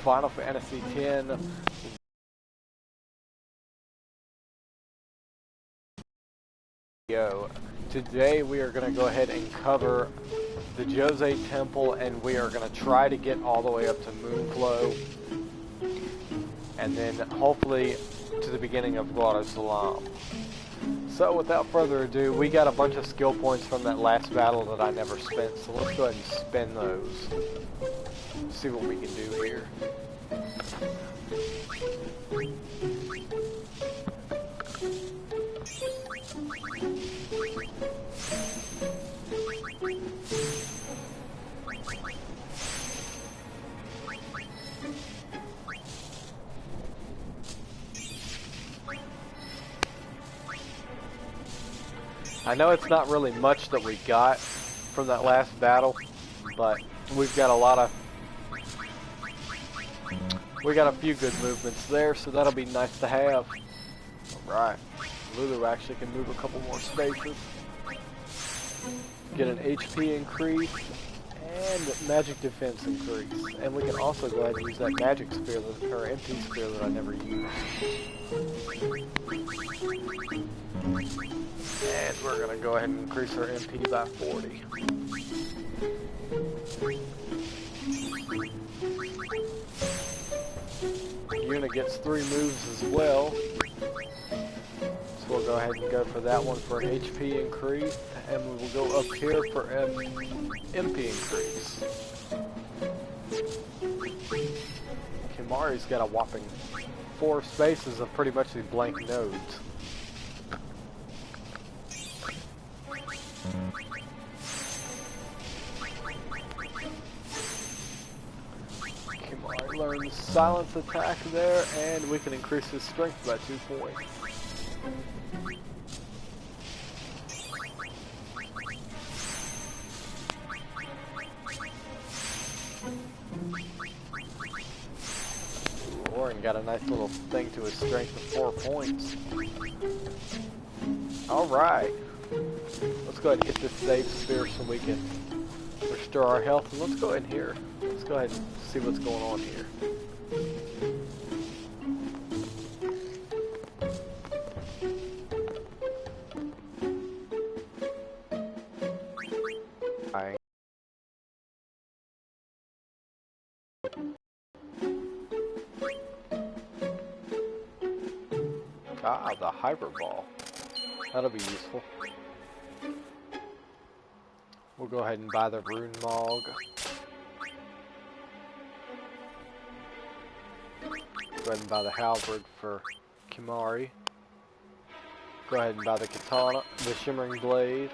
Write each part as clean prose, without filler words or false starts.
Final Fantasy X. Today we are going to go ahead and cover the djose temple, and we are going to try to get all the way up to moonflow, and then hopefully to the beginning of Salam. So without further ado, we got a bunch of skill points from that last battle that I never spent, so let's go ahead and spend those. See what we can do here. I know it's not really much that we got from that last battle, but we've got a few good movements there, so that'll be nice to have. Alright, Lulu actually can move a couple more spaces. Get an HP increase and magic defense increase. And we can also go ahead and use that magic spear, or MP spear that I never used. And we're going to go ahead and increase our MP by 40. Unit gets 3 moves as well. So we'll go ahead and go for that one for an HP increase. And we will go up here for an MP increase. Kimahri's got a whopping 4 spaces of pretty much these blank nodes. Kimahri learns silence attack there, and we can increase his strength by 2 points. Lauren got a nice little thing to his strength of 4 points. Alright. Let's go ahead and get this save spear so we can restore our health. And let's go in here. Let's go ahead and see what's going on here. Ah, the hyper ball. That'll be useful. We'll go ahead and buy the rune mog. Go ahead and buy the halberd for Kimahri. Go ahead and buy the katana, the shimmering blade.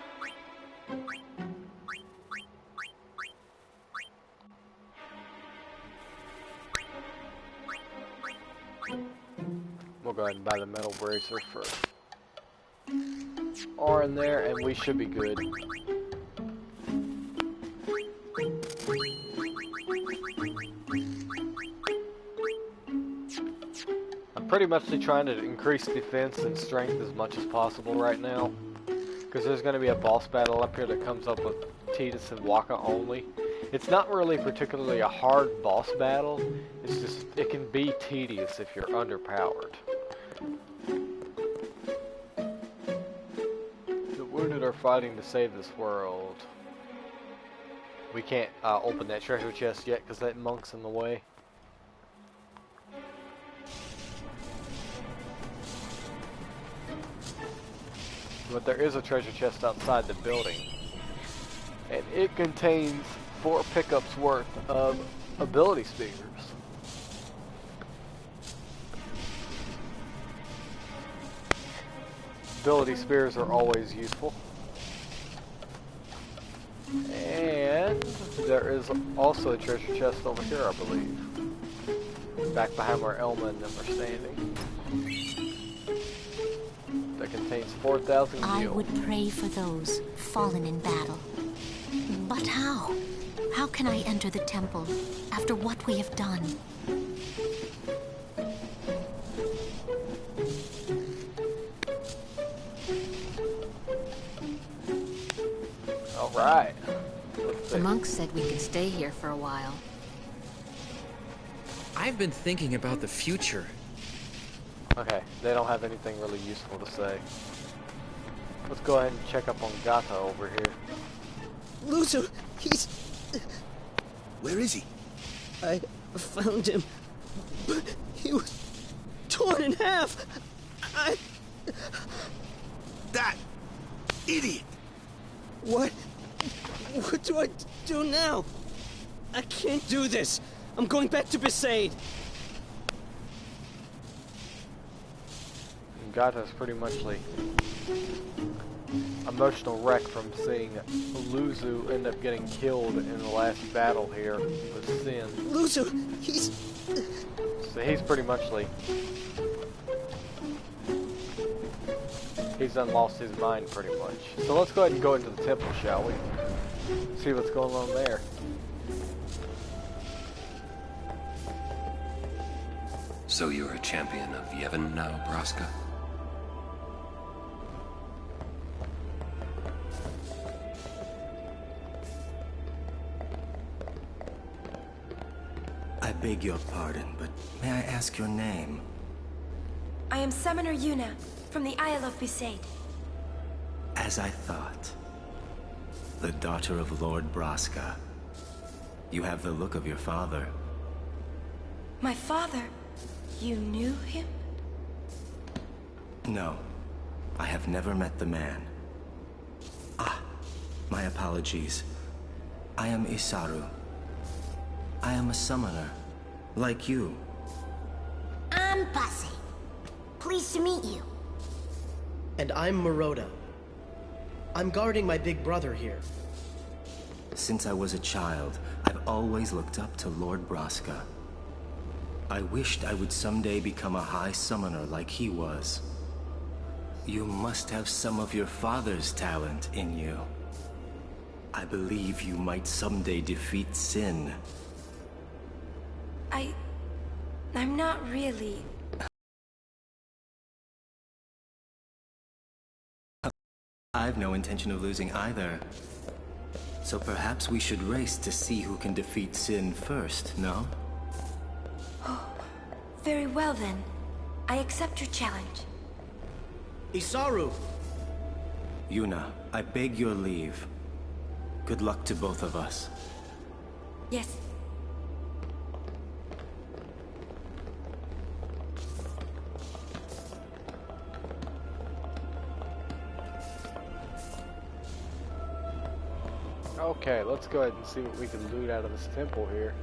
We'll go ahead and buy the metal bracer for R in there, and we should be good. I'm pretty much trying to increase defense and strength as much as possible right now, because there's going to be a boss battle up here that comes up with Tidus and Waka only. It's not really particularly a hard boss battle, it's just, it can be tedious if you're underpowered. The wounded are fighting to save this world. We can't open that treasure chest yet because that monk's in the way. But there is a treasure chest outside the building, and it contains 4 pickups worth of ability spears. Ability spears are always useful. And there is also a treasure chest over here, I believe. Back behind where Elma and them are standing. That contains 4,000 gil. I would pray for those fallen in battle. But how? How can I enter the temple after what we have done? Alright. The monks said we could stay here for a while. I've been thinking about the future. Okay, they don't have anything really useful to say. Let's go ahead and check up on Gata over here. Luzu, he's... Where is he? I found him, but he was torn in half. That idiot! What do I do now? I can't do this. I'm going back to Besaid. Gata's pretty much like emotional wreck from seeing Luzu end up getting killed in the last battle here with Sin. Luzu, he's... So he's pretty much like... He's done lost his mind pretty much. So let's go ahead and go into the temple, shall we? See what's going on there. So you're a champion of Yevon now, Braska? I beg your pardon, but may I ask your name? I am Summoner Yuna, from the Isle of Besaid. As I thought. The daughter of Lord Braska. You have the look of your father. My father? You knew him? No, I have never met the man. Ah, my apologies. I am Isaru. I am a summoner, like you. I'm Bussy. Pleased to meet you. And I'm Maroda. I'm guarding my big brother here. Since I was a child, I've always looked up to Lord Braska. I wished I would someday become a high summoner like he was. You must have some of your father's talent in you. I believe you might someday defeat Sin. I'm not really... I've no intention of losing either. So perhaps we should race to see who can defeat Sin first, no? Oh, very well then. I accept your challenge. Isaru! Yuna, I beg your leave. Good luck to both of us. Yes. Okay, let's go ahead and see what we can loot out of this temple here.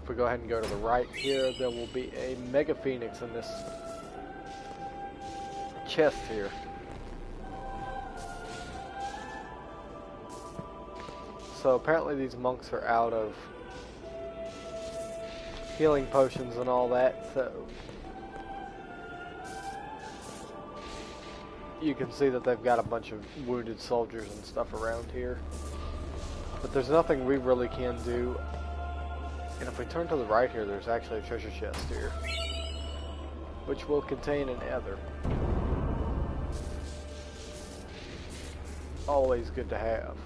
If we go ahead and go to the right here, there will be a Mega Phoenix in this chest here. So apparently these monks are out of healing potions and all that, so you can see that they've got a bunch of wounded soldiers and stuff around here. But there's nothing we really can do. And if we turn to the right here, there's actually a treasure chest here, which will contain an ether. Always good to have.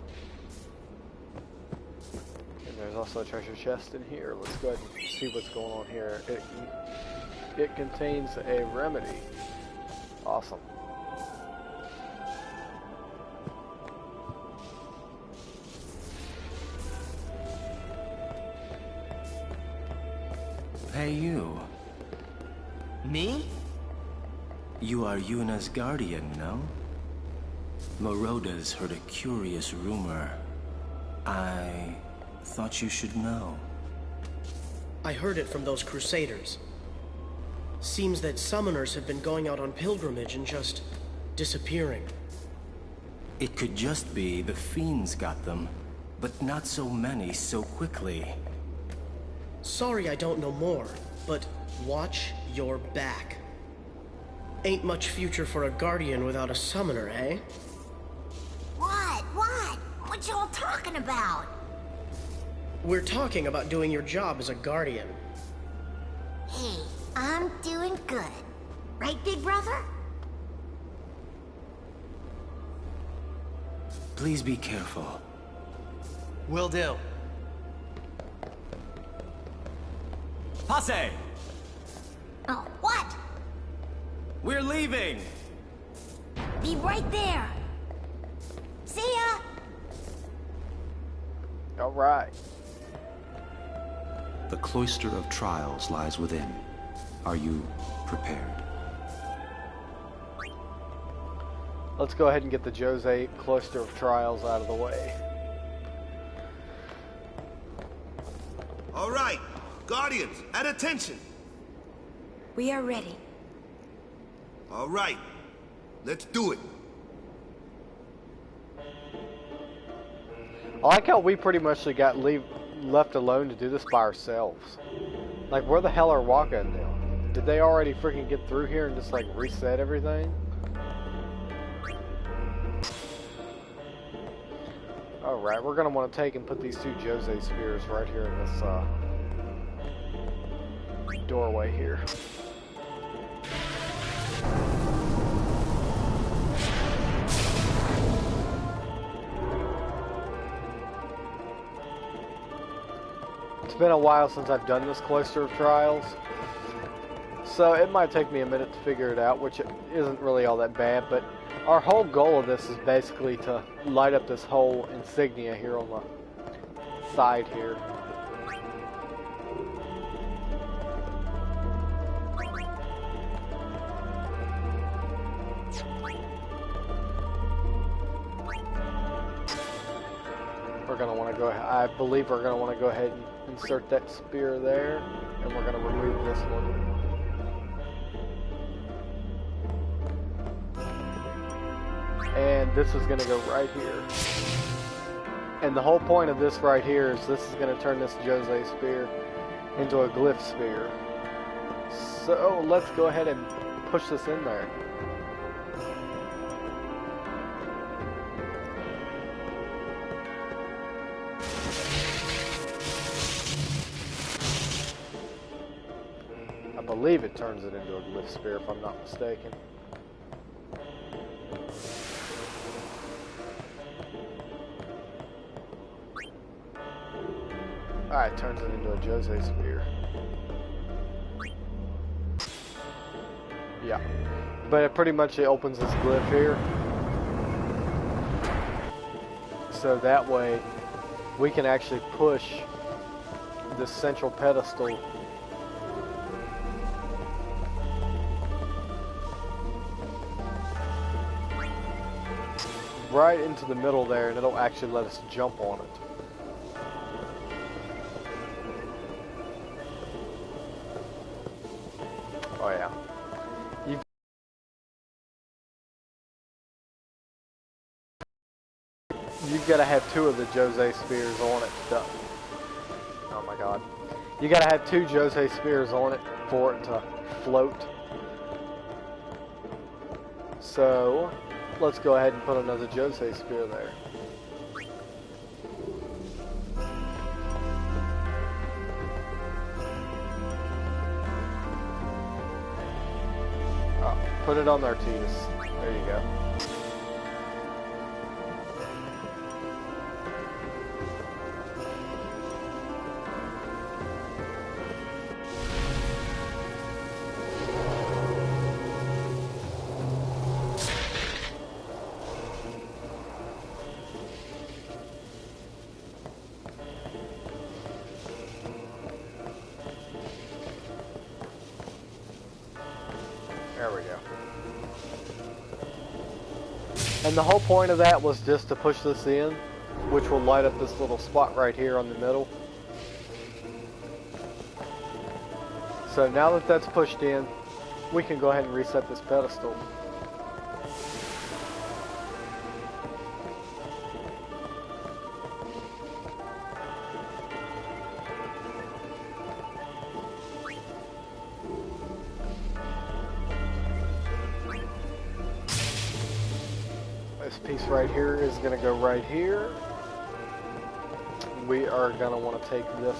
And there's also a treasure chest in here. Let's go ahead and see what's going on here. It contains a remedy. Awesome. Hey, you. Me? You are Yuna's guardian, no? Maroda's heard a curious rumor. I thought you should know. I heard it from those crusaders. Seems that summoners have been going out on pilgrimage and just disappearing. It could just be the fiends got them, but not so many so quickly. Sorry I don't know more, but watch your back. Ain't much future for a guardian without a summoner, eh? What? What y'all talking about? We're talking about doing your job as a guardian. Hey, I'm doing good. Right, big brother? Please be careful. Will do. Passe! Oh, what? We're leaving! Be right there. See ya! Alright. The cloister of trials lies within. Are you prepared? Let's go ahead and get the djose cluster of trials out of the way. All right, Guardians, at attention. We are ready. All right, let's do it. I like how we pretty much got left alone to do this by ourselves. Like, where the hell are Waka and them? Did they already freaking get through here and just like reset everything? Alright, we're gonna want to take and put these two djose spears right here in this doorway here. It's been a while since I've done this cloister of trials, so it might take me a minute to figure it out, which isn't really all that bad, but our whole goal of this is basically to light up this whole insignia here on the side here. We're going to want to go ahead, I believe we're going to want to go ahead and insert that spear there, and we're going to remove this one. And this is going to go right here. And the whole point of this right here is this is going to turn this djose spear into a glyph spear. So let's go ahead and push this in there. I believe it turns it into a glyph spear if I'm not mistaken. Alright, turns it into a djose spear. Yeah. But it pretty much opens this glyph here. So that way we can actually push this central pedestal right into the middle there, and it'll actually let us jump on it. Oh yeah. You've got to have two of the djose spears on it. Oh my god. You got to have two djose spears on it for it to float. So let's go ahead and put another djose spear there. Oh, put it on there, Titus. There you go. There we go. And the whole point of that was just to push this in, which will light up this little spot right here on the middle. So now that that's pushed in, we can go ahead and reset this pedestal. This piece right here is going to go right here. We are going to want to take this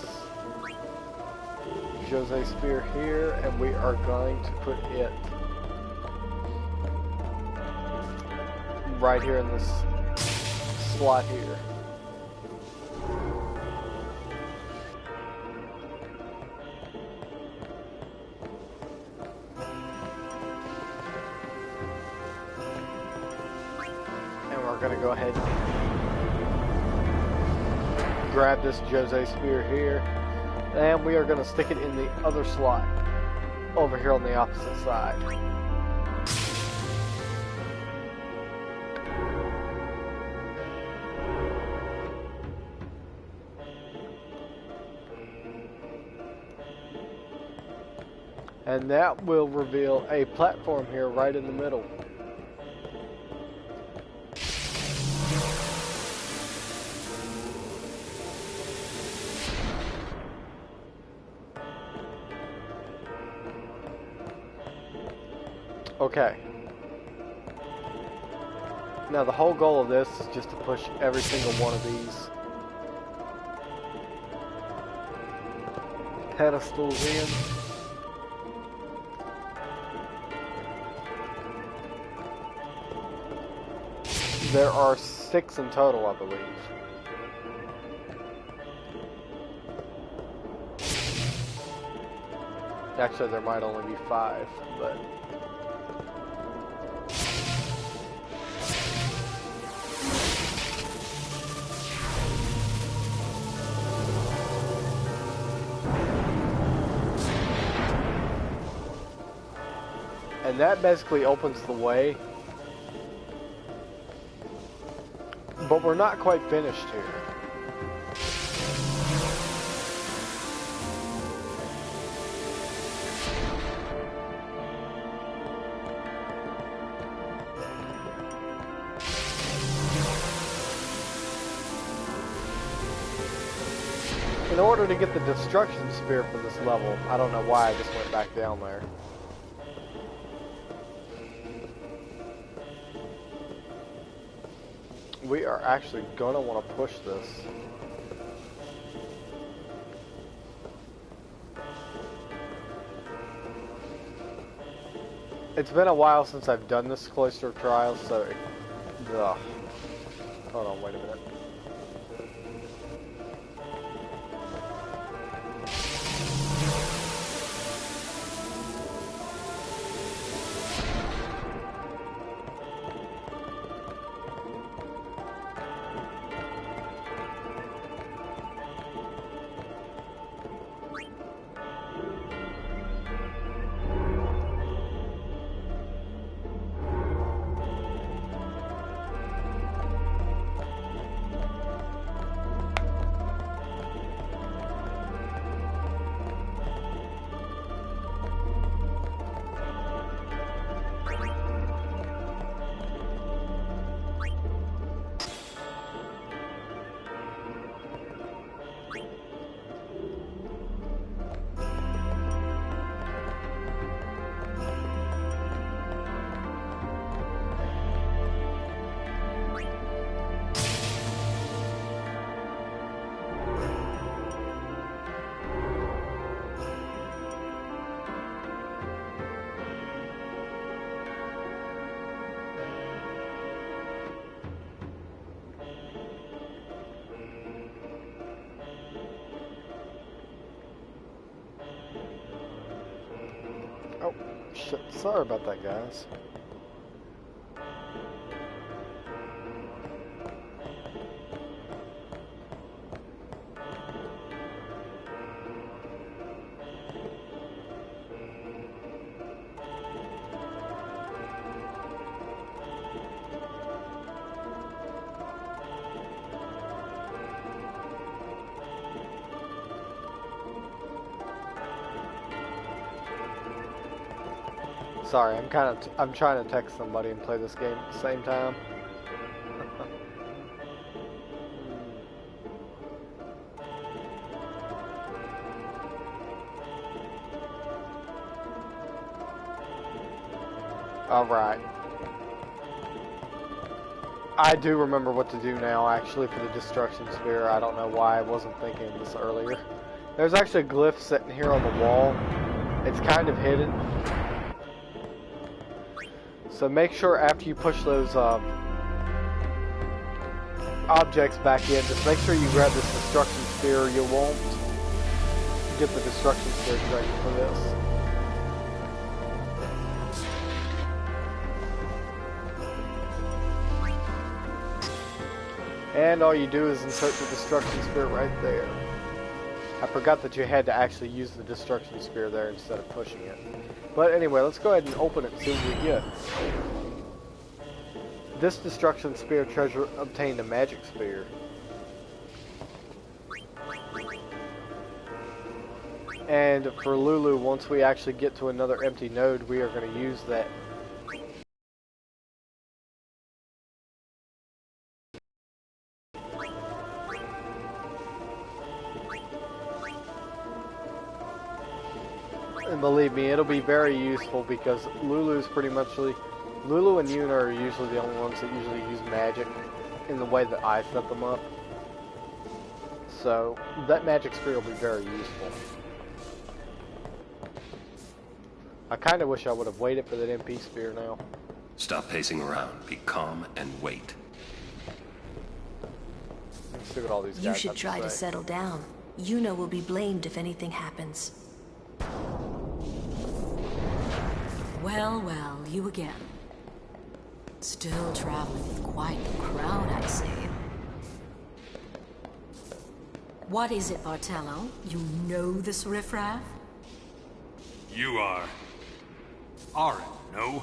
djose spear here, and we are going to put it right here in this slot here. And we're going to go ahead and grab this djose spear here. And we are going to stick it in the other slot over here on the opposite side. And that will reveal a platform here right in the middle. Okay. Now the whole goal of this is just to push every single one of these pedestals in. There are 6 in total, I believe. Actually, there might only be 5, but... And that basically opens the way. But we're not quite finished here. In order to get the destruction spear for this level, I don't know why I just went back down there. We are actually gonna want to push this. It's been a while since I've done this cloister trial, so... Ugh. Hold on, wait a minute. Oh, shit. Sorry about that, guys. Sorry, I'm trying to text somebody and play this game at the same time. Alright. I do remember what to do now, actually, for the destruction sphere. I don't know why I wasn't thinking of this earlier. There's actually a glyph sitting here on the wall. It's kind of hidden. So make sure after you push those objects back in, just make sure you grab this destruction spear. You won't get the destruction spear training for this. And all you do is insert the destruction spear right there. I forgot that you had to actually use the destruction spear there instead of pushing it. But anyway, let's go ahead and open it and see what we get. This destruction spear treasure obtained a magic spear. And for Lulu, once we actually get to another empty node, we are going to use that. And believe me, it'll be very useful because Lulu and Yuna are usually the only ones that usually use magic in the way that I set them up. So that magic spear will be very useful. I kind of wish I would have waited for that MP spear now. Stop pacing around. Be calm and wait. Let's see what all these guys You should have to try to say. settle down. Yuna will be blamed if anything happens. Well, well, you again. Still traveling with quite the crowd, I see. What is it, Bartello? You know this riffraff? You are... Aren't, no?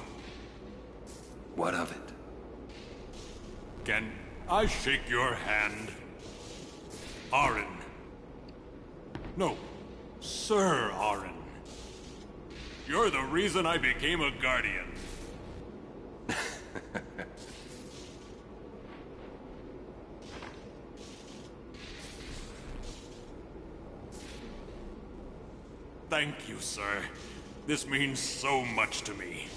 What of it? Can I shake your hand? Aren. No, Sir Aren. You're the reason I became a Guardian. Thank you, sir. This means so much to me.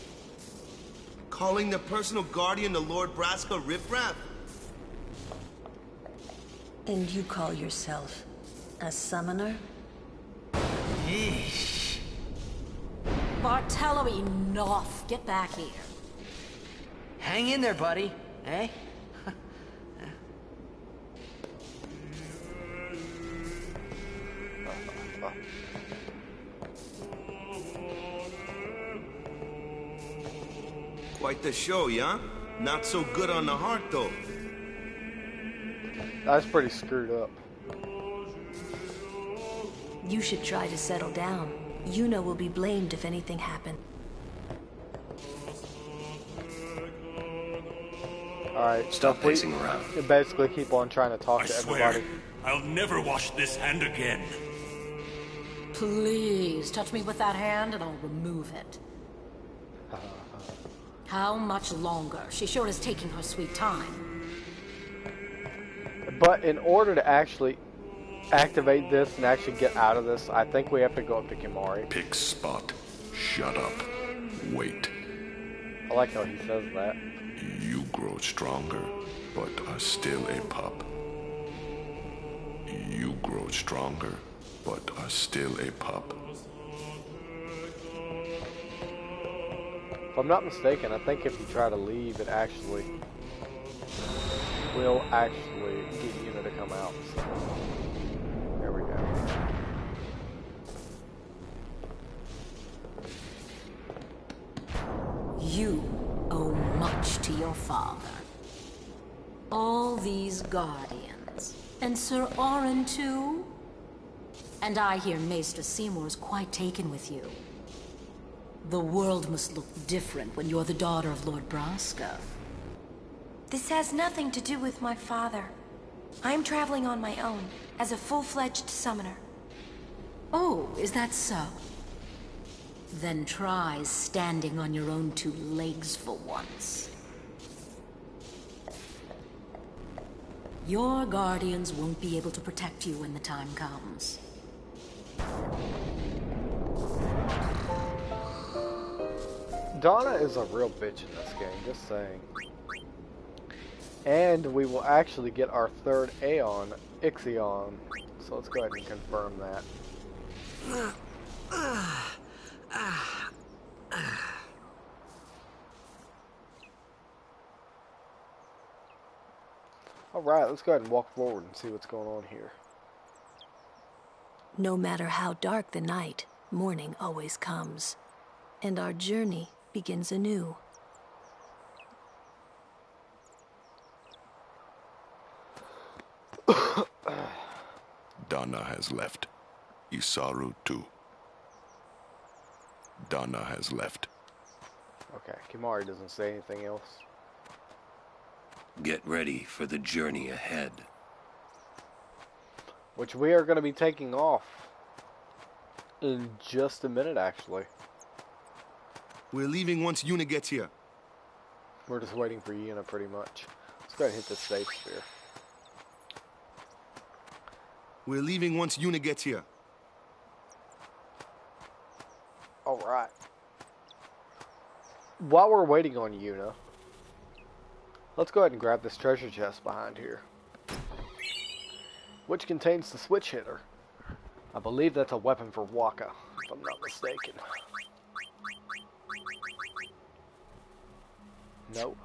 Calling the personal guardian of Lord Braska riffraff? And you call yourself a summoner? Yeesh. Bartello, enough. Get back here. Hang in there, buddy. Eh? Quite the show, yeah? Not so good on the heart, though. That's pretty screwed up. You should try to settle down. Yuna will be blamed if anything happens. Alright, Stop pacing around. You basically keep on trying to talk I to swear, everybody. I'll never wash this hand again. Please, touch me with that hand and I'll remove it. How much longer? She sure is taking her sweet time. But in order to actually activate this and actually get out of this, I think we have to go up to Kimari. Pick spot. Shut up. Wait. I like how he says that. You grow stronger, but are still a pup. You grow stronger, but are still a pup. If I'm not mistaken, I think if you try to leave, it actually will actually get Yuna to come out. So, there we go. You owe much to your father. All these guardians. And Sir Orin too? And I hear Maester Seymour's quite taken with you. The world must look different when you're the daughter of Lord Braska. This has nothing to do with my father. I'm traveling on my own, as a full-fledged summoner. Oh, is that so? Then try standing on your own two legs for once. Your guardians won't be able to protect you when the time comes. Donna is a real bitch in this game, just saying. And we will actually get our third Aeon, Ixion. So let's go ahead and confirm that. Alright, let's go ahead and walk forward and see what's going on here. No matter how dark the night, morning always comes. And our journey begins anew. Donna has left. Isaru too. Donna has left. Okay, Kimari doesn't say anything else. Get ready for the journey ahead. Which we are going to be taking off in just a minute, actually. We're leaving once Yuna gets here. We're just waiting for Yuna, pretty much. Let's go ahead and hit the safe sphere. We're leaving once Yuna gets here. Alright. While we're waiting on Yuna, let's go ahead and grab this treasure chest behind here, which contains the switch hitter. I believe that's a weapon for Waka, if I'm not mistaken. Nope.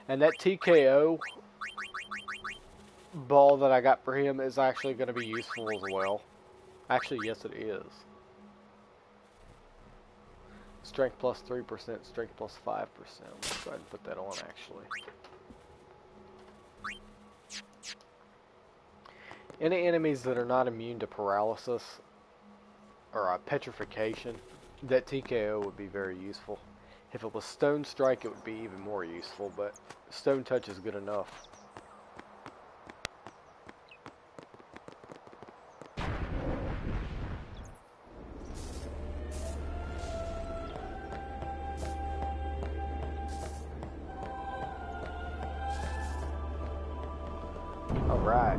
And that TKO ball that I got for him is actually going to be useful as well. Actually, yes it is. Strength plus 3%, strength plus 5%. Let's go ahead and put that on, actually. Any enemies that are not immune to paralysis or petrification, that TKO would be very useful. If it was Stone Strike, it would be even more useful, but Stone Touch is good enough. Alright.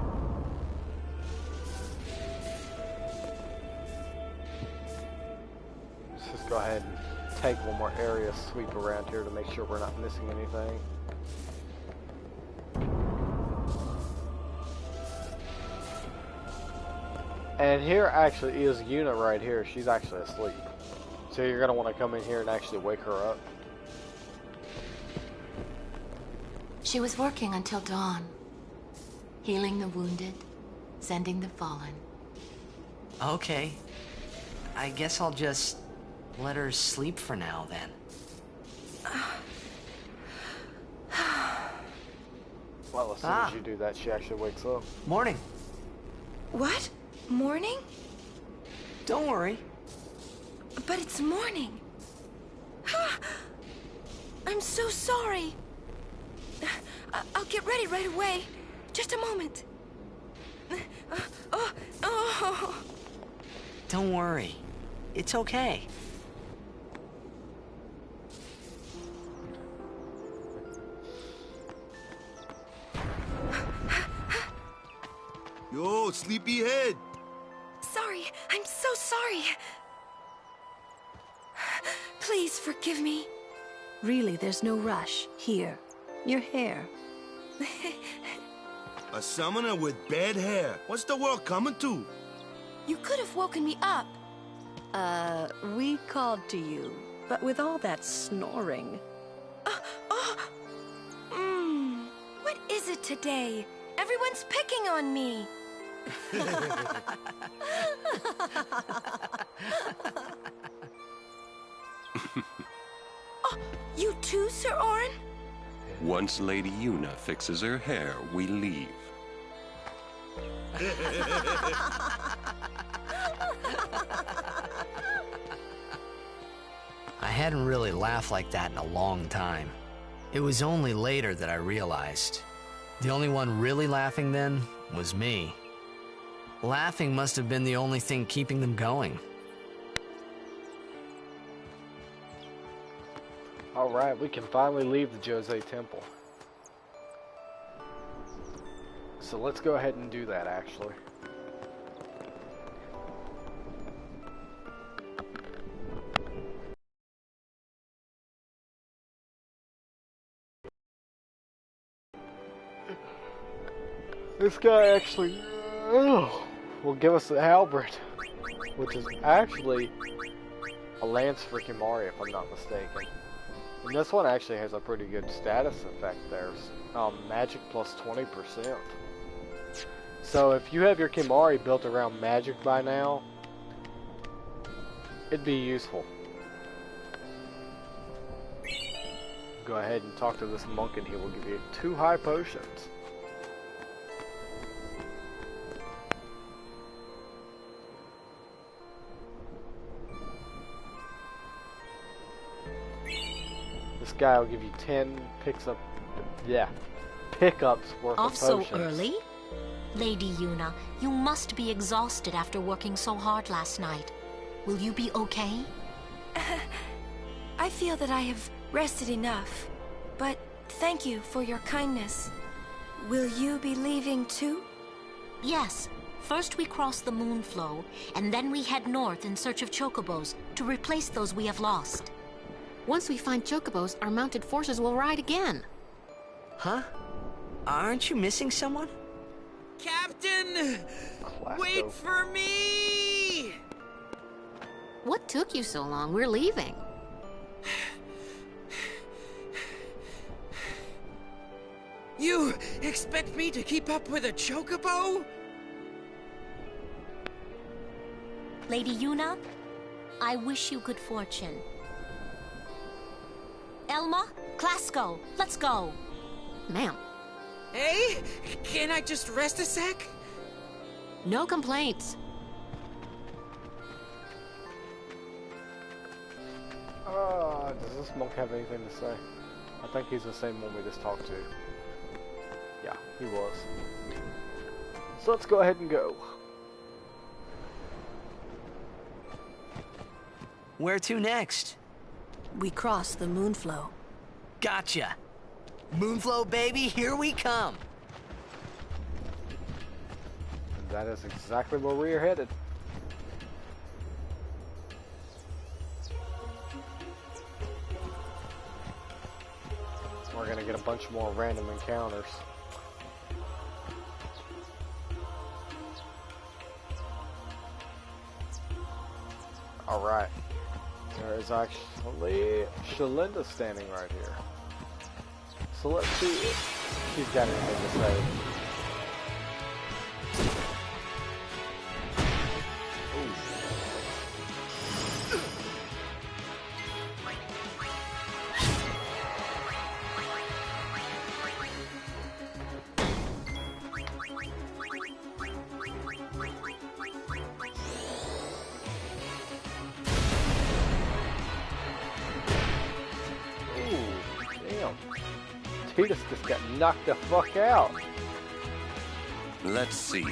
Let's just go ahead and take one more area sweep around here to make sure we're not missing anything. And here actually is Yuna right here. She's actually asleep. So you're going to want to come in here and actually wake her up. She was working until dawn. Healing the wounded, sending the fallen. Okay. I guess I'll just let her sleep for now, then. Well, as soon as you do that, she actually wakes up. Morning. What? Morning? Don't worry. But it's morning. I'm so sorry. I'll get ready right away. Just a moment. Don't worry. It's okay. Yo, sleepyhead. Sorry. I'm so sorry. Please forgive me. Really, there's no rush. Here, your hair. A summoner with bad hair. What's the world coming to? You could have woken me up. We called to you, but with all that snoring. What is it today? Everyone's picking on me. Oh, you too, Sir Orin? Once Lady Yuna fixes her hair, we leave. I hadn't really laughed like that in a long time. It was only later that I realized. The only one really laughing then was me. Laughing must have been the only thing keeping them going. Alright, we can finally leave the Djose Temple. So let's go ahead and do that, actually. This guy actually will give us a halberd, which is actually a lance for Kimari, if I'm not mistaken. And this one actually has a pretty good status effect there. Magic plus 20%. So if you have your Kimari built around magic by now, it'd be useful. Go ahead and talk to this monk and he will give you 2 high potions. This guy will give you 10 pickups worth Off of so potions. early? Lady Yuna, you must be exhausted after working so hard last night. Will you be okay? I feel that I have rested enough, but thank you for your kindness. Will you be leaving too? Yes. First we cross the moonflow, and then we head north in search of chocobos to replace those we have lost. Once we find chocobos, our mounted forces will ride again. Huh? Aren't you missing someone? Captain! Wait for me! What took you so long? We're leaving. You expect me to keep up with a chocobo? Lady Yuna, I wish you good fortune. Elma, Klasko, let's go. Ma'am. Hey, can I just rest a sec? No complaints. Does this monk have anything to say? I think he's the same one we just talked to. Yeah, he was. So let's go ahead and go. Where to next? We cross the moonflow. Gotcha. Moonflow, baby, here we come. And that is exactly where we are headed. We're gonna get a bunch more random encounters. Alright. There is actually Shalinda standing right here. So let's see if she's got anything to say. Titus just got knocked the fuck out. Let's see.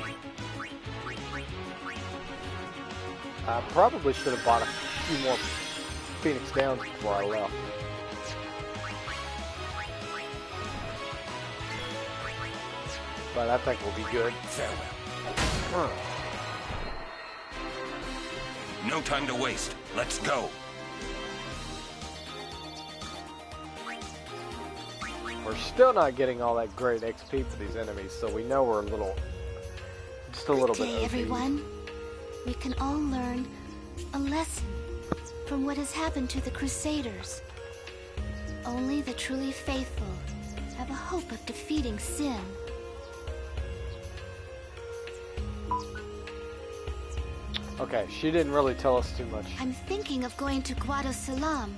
I probably should have bought a few more Phoenix Downs before I left. But I think we'll be good. Farewell. No time to waste. Let's go. We're still not getting all that great XP for these enemies, so we know we're just a little bit Good day, OP. everyone. We can all learn a lesson from what has happened to the Crusaders. Only the truly faithful have a hope of defeating sin. Okay, she didn't really tell us too much. I'm thinking of going to Guado Salam.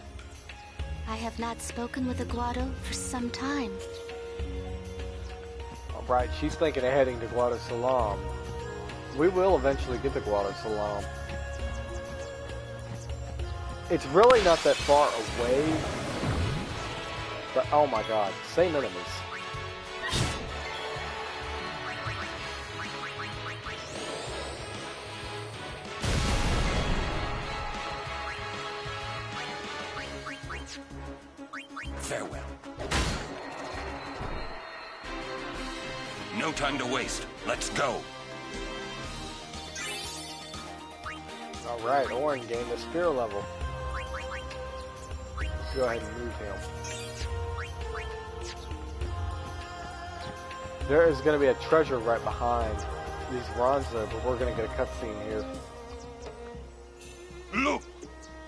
I have not spoken with a Guado for some time. Alright, she's thinking of heading to Guado Salam. We will eventually get to Guado Salam. It's really not that far away. But oh my god, same enemies. Farewell. No time to waste. Let's go. Alright, Orin gained a spear level. Let's go ahead and move him. There is going to be a treasure right behind these Ronza, but we're going to get a cutscene here. Look!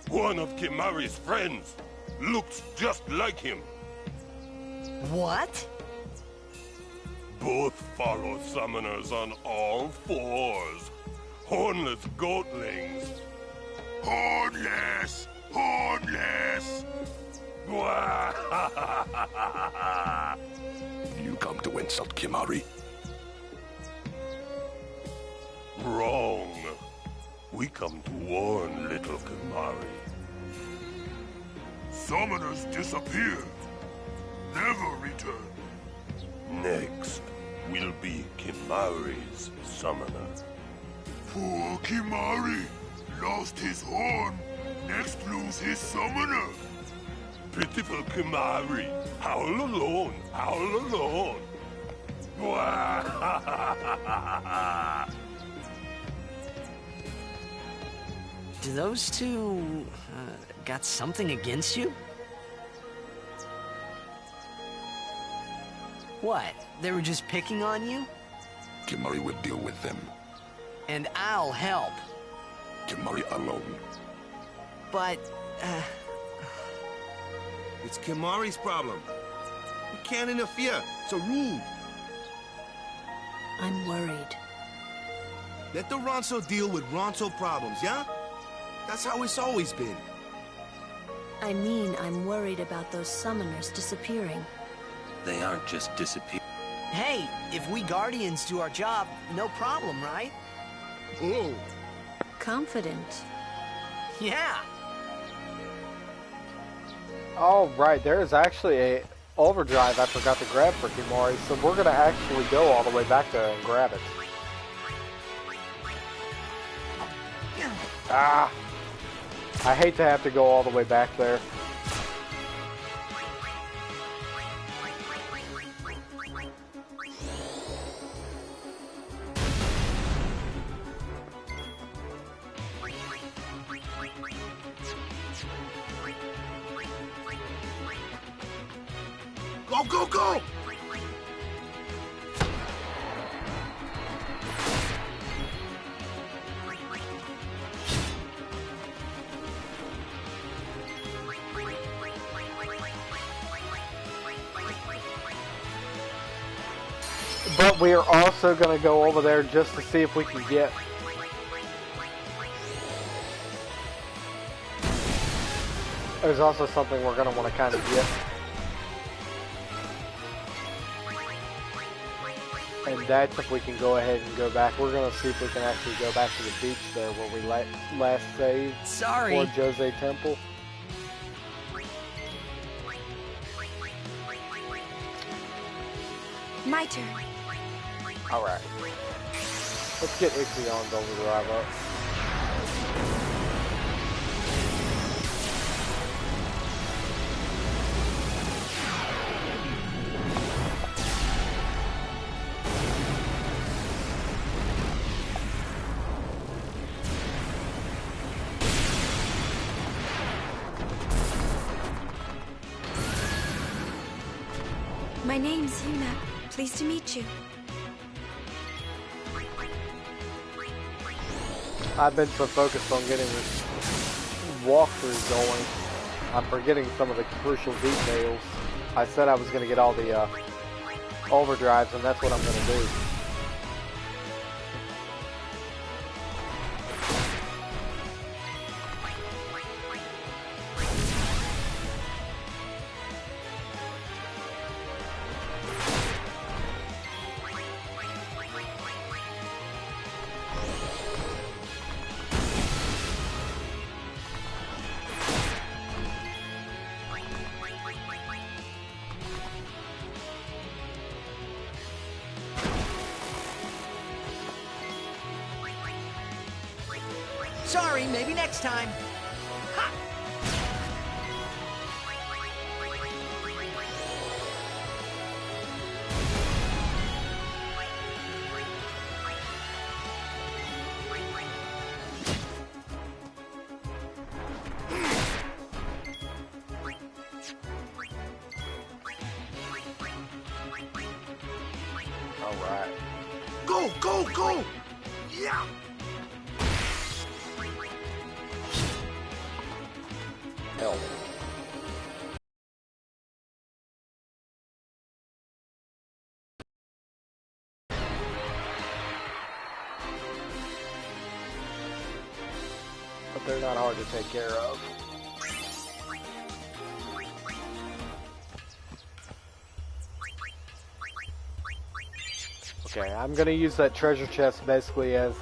One of Kimari's friends! Looks just like him. What? Both follow summoners on all fours. Hornless goatlings. Hornless! Hornless! You come to insult Kimahri? Wrong. We come to warn little Kimahri. Summoners disappeared. Never returned. Next will be Kimahri's summoner. Poor Kimahri lost his horn. Next lose his summoner. Pitiful Kimahri. Howl alone. Howl alone. Do those two got something against you? What? They were just picking on you? Kimahri will deal with them. And I'll help. Kimahri alone. But, It's Kimahri's problem. We can't interfere. It's a rule. I'm worried. Let the Ronso deal with Ronso problems, yeah? That's how it's always been. I mean, I'm worried about those summoners disappearing. They aren't just disappearing. hey, if we Guardians do our job, no problem, right? Oh. Confident. Yeah. Oh, right, there is actually a overdrive I forgot to grab for Kimahri, so we're gonna actually go all the way back there and grab it. Ah! I hate to have to go all the way back there. Go, go, go! But we are also going to go over there just to see if we can get... There's also something we're going to want to kind of get. And that's if we can go ahead and go back. We're going to see if we can actually go back to the beach there where we last saved. Sorry. For djose Temple. My turn. Alright. Let's get Ixion's overdrive up. My name's Yuna. Pleased to meet you. I've been so focused on getting this walkthrough going, I'm forgetting some of the crucial details. I said I was going to get all the overdrives, and that's what I'm going to do. Sorry, maybe next time. Ha! All right. Go, go, go! Yeah! Hell. They're not hard to take care of. Okay, I'm gonna use that treasure chest basically as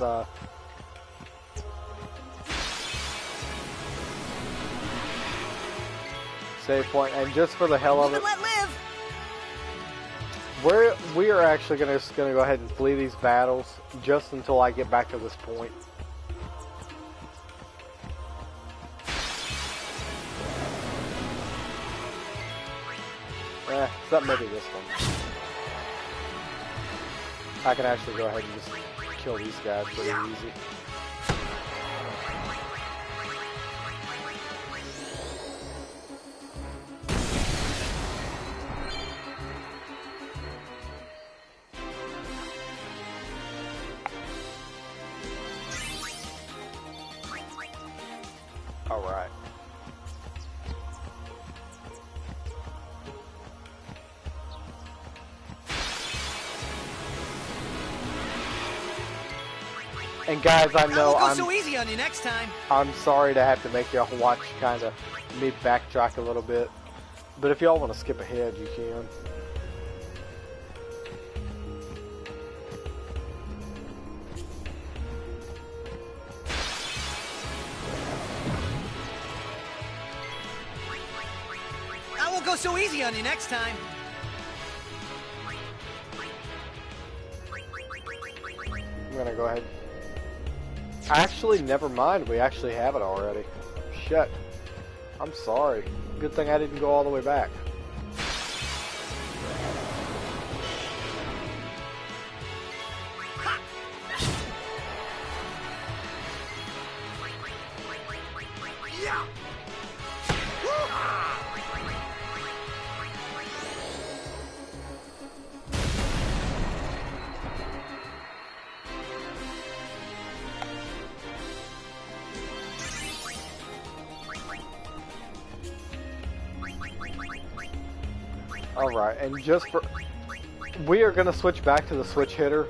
save point, and just for the hell of it, we are actually just gonna go ahead and flee these battles just until I get back to this point. Except maybe this one. I can actually go ahead and just kill these guys pretty easy. Alright. And guys, I know I'll go so easy on you next time. I'm sorry to have to make y'all watch kind of me backtrack a little bit, but if y'all want to skip ahead, you can. I won't go so easy on you next time. I'm gonna go ahead. Actually, never mind. We actually have it already. Shit. I'm sorry. Good thing I didn't go all the way back. Alright, and just for... we are going to switch back to the switch hitter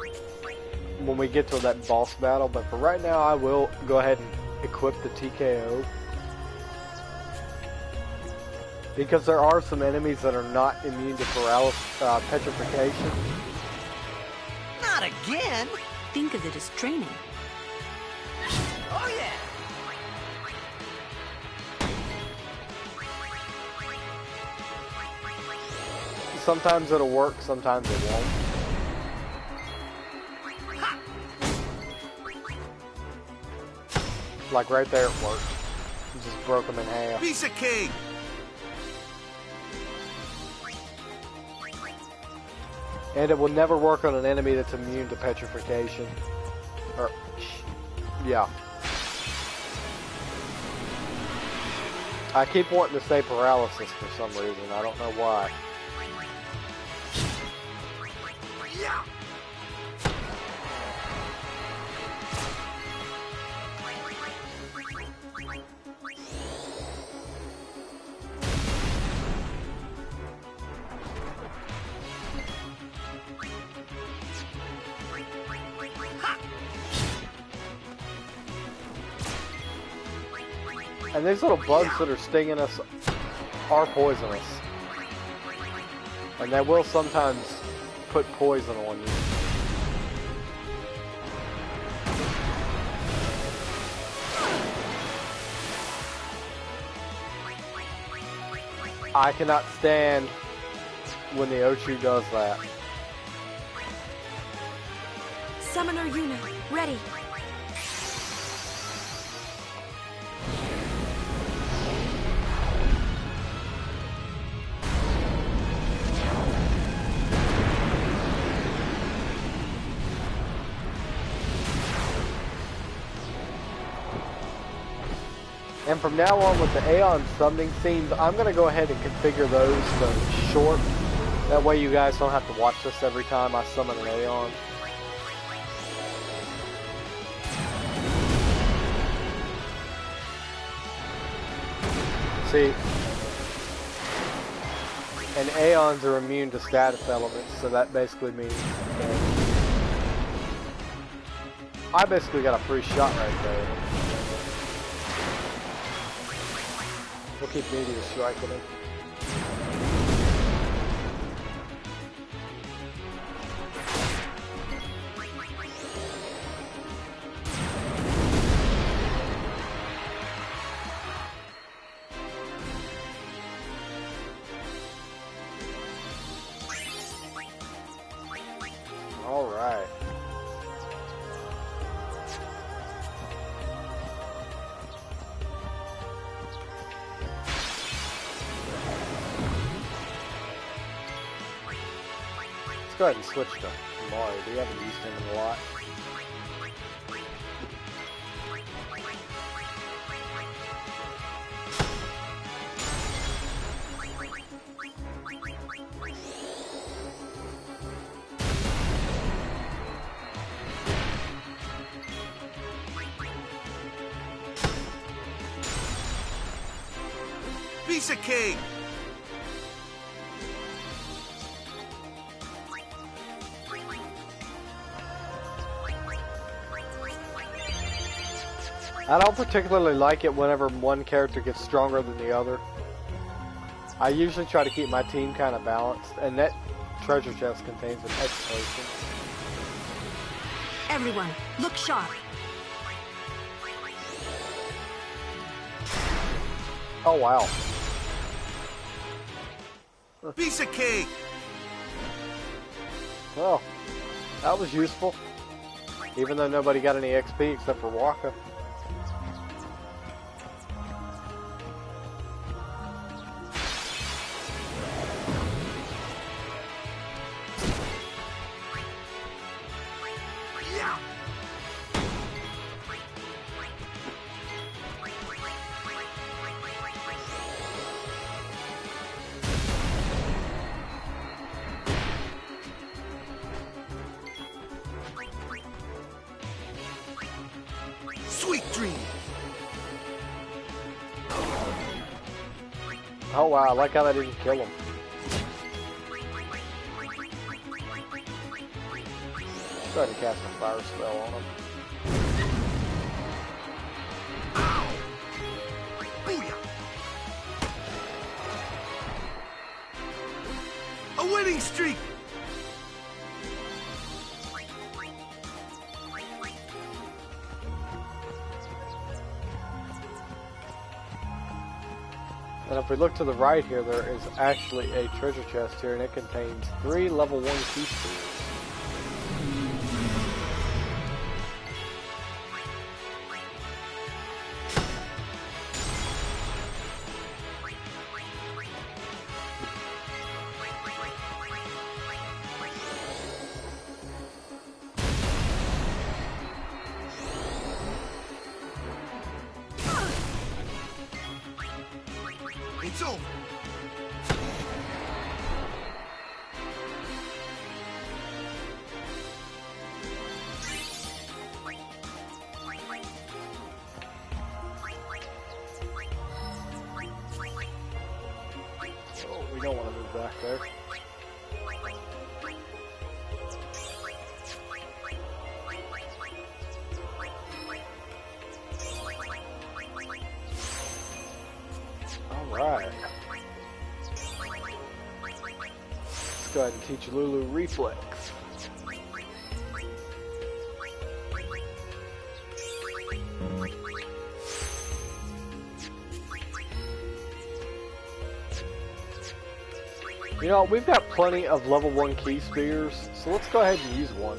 when we get to that boss battle, but for right now I will go ahead and equip the TKO. Because there are some enemies that are not immune to petrification. Not again! Think of it as training. Oh yeah! Sometimes it'll work, sometimes it won't. Like right there it worked. It just broke them in half. Piece of cake! And it will never work on an enemy that's immune to petrification. Or, yeah. I keep wanting to say paralysis for some reason. I don't know why. Yeah. And these little bugs that are stinging us are poisonous. And they will sometimes put poison on you. I cannot stand when the Ochu does that. Summoner unit, ready. And from now on with the Aeon summoning scenes, I'm going to go ahead and configure those to short. That way you guys don't have to watch this every time I summon an Aeon. See, and Aeons are immune to status elements, so that basically means I basically got a free shot right there. We'll keep meteor striking him. All right. Let's go ahead and switch to Mario. We haven't used him a lot. Piece of cake! I don't particularly like it whenever one character gets stronger than the other. I usually try to keep my team kind of balanced, and that treasure chest contains an X potion. Everyone, look sharp. Oh wow. Piece of cake! Well, that was useful. Even though nobody got any XP except for Waka. Sweet dream! Oh wow, I like how that didn't kill him. Go ahead and cast a fire spell on him. A winning streak! And if we look to the right here, there is actually a treasure chest here, and it contains 3 level 1 key spears. It's over. Oh, we don't want to move back there. Alright. Let's go ahead and teach Lulu Reflex. You know, we've got plenty of level 1 key spears, so let's go ahead and use one.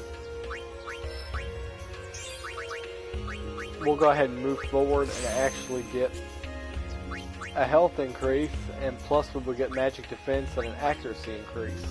We'll go ahead and move forward and actually get a health increase, and plus we will get magic defense and an accuracy increase.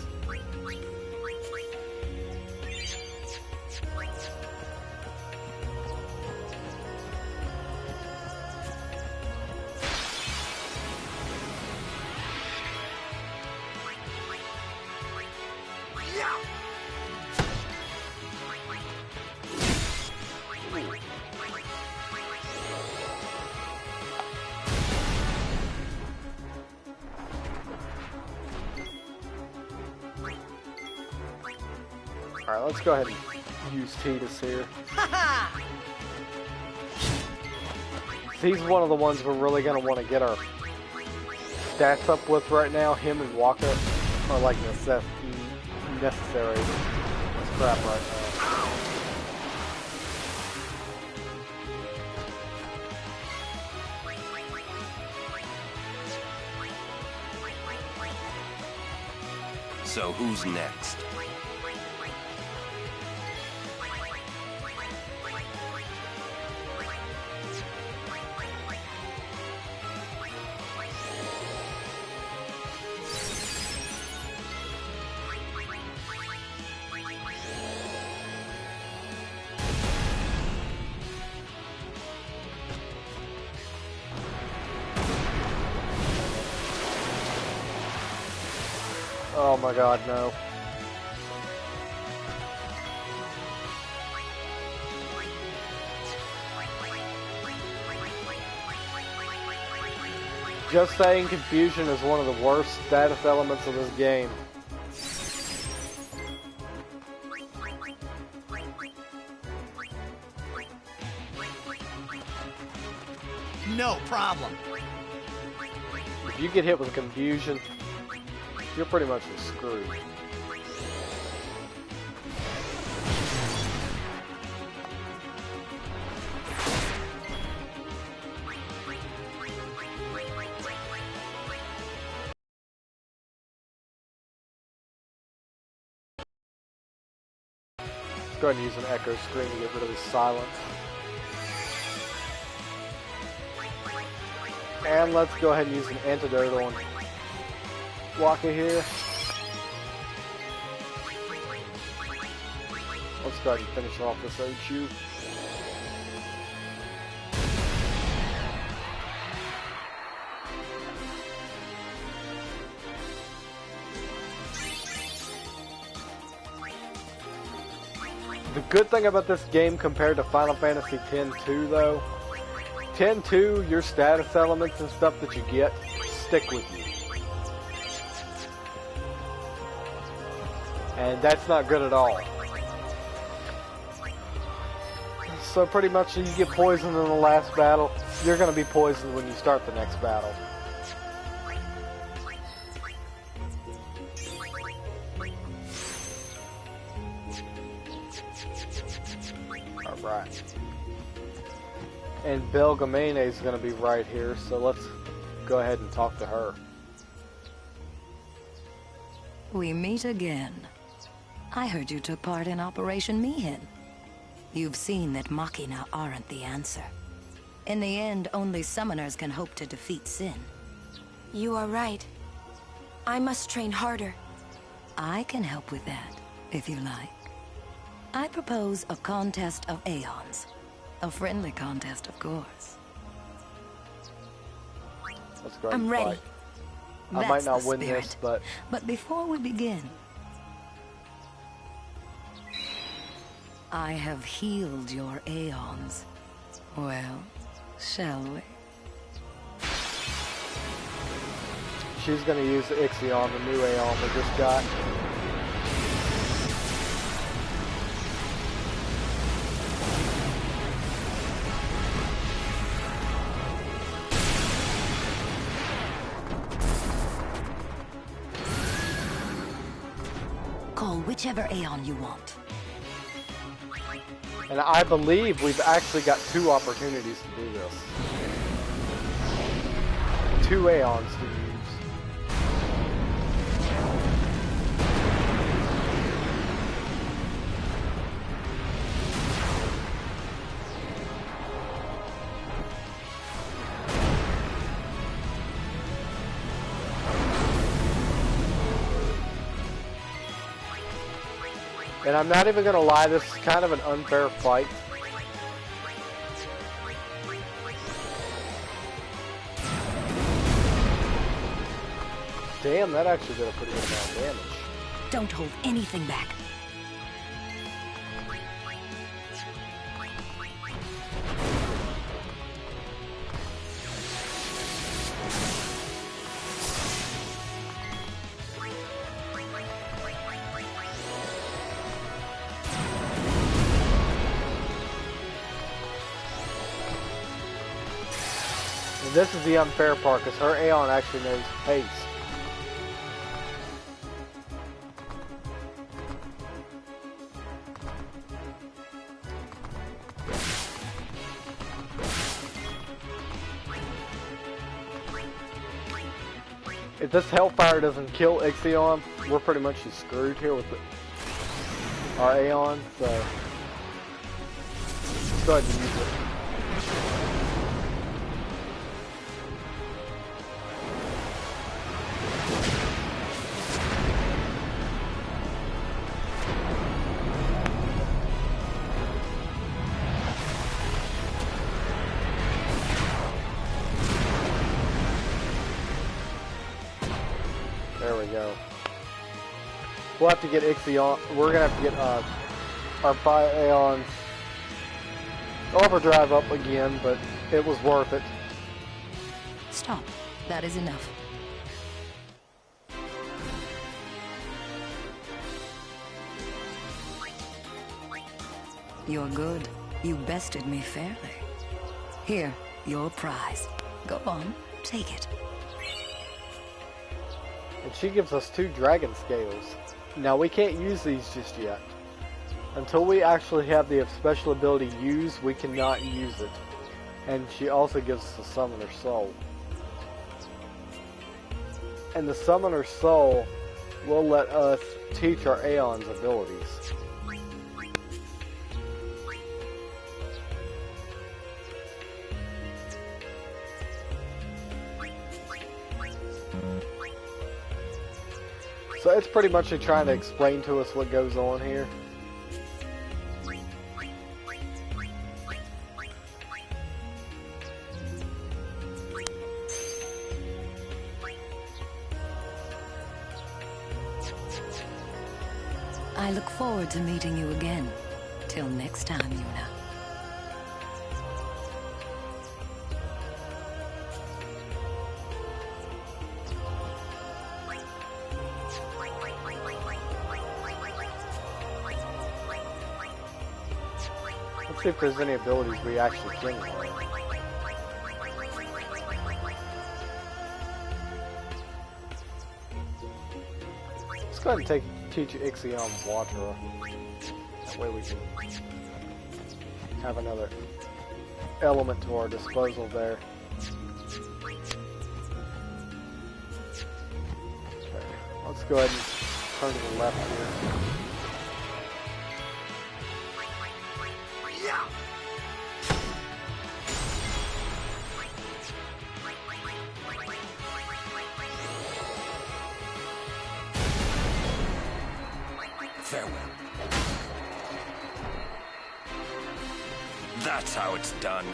Alright, let's go ahead and use Tidus here. He's one of the ones we're really going to want to get our stats up with right now, him and Waka are like necessary crap right now. So who's next? Oh my god, no. Just saying, confusion is one of the worst status elements of this game. No problem. If you get hit with confusion, you're pretty much screwed. Let's go ahead and use an echo screen to get rid of his silence. And let's go ahead and use an antidote on Waka here. Let's go ahead and finish off this HU. The good thing about this game compared to Final Fantasy X-2 though, X-2, your status elements and stuff that you get stick with you. And that's not good at all. So pretty much if you get poisoned in the last battle, you're going to be poisoned when you start the next battle. Alright. And Belgamene is going to be right here, so let's go ahead and talk to her. We meet again. I heard you took part in Operation Mihin. You've seen that Machina aren't the answer. In the end, only summoners can hope to defeat Sin. You are right. I must train harder. I can help with that, if you like. I propose a contest of Aeons. A friendly contest, of course. Let's go ahead I'm and ready. fight. I might not win spirit. this, but... But before we begin... I have healed your Aeons. Well, shall we? She's going to use Ixion, the new Aeon we just got. Call whichever Aeon you want. And I believe we've actually got 2 opportunities to do this. 2 Aeons to use. And I'm not even going to lie, this is kind of an unfair fight. Damn, that actually did a pretty good amount of damage. Don't hold anything back. this is the unfair part, because her Aeon actually knows haste. If this Hellfire doesn't kill Ixion, we're pretty much just screwed here with our Aeon, so let's go ahead and use it. There we go. We'll have to get Ixion. We're gonna have to get our 5 Aeons overdrive up again, but it was worth it. Stop. That is enough. You're good. You bested me fairly. Here, your prize. Go on, take it. And she gives us 2 dragon scales. Now we can't use these just yet. Until we actually have the special ability used, we cannot use it. And she also gives us a Summoner Soul. And the Summoner Soul will let us teach our Aeon's abilities. So it's pretty much trying to explain to us what goes on here. I look forward to meeting you again. Till next time, Yuna. Let's see if there's any abilities we actually can learn. Let's go ahead and teach Ixion Water. That way we can have another element to our disposal there. Okay, let's go ahead and turn to the left here. Farewell. That's how it's done.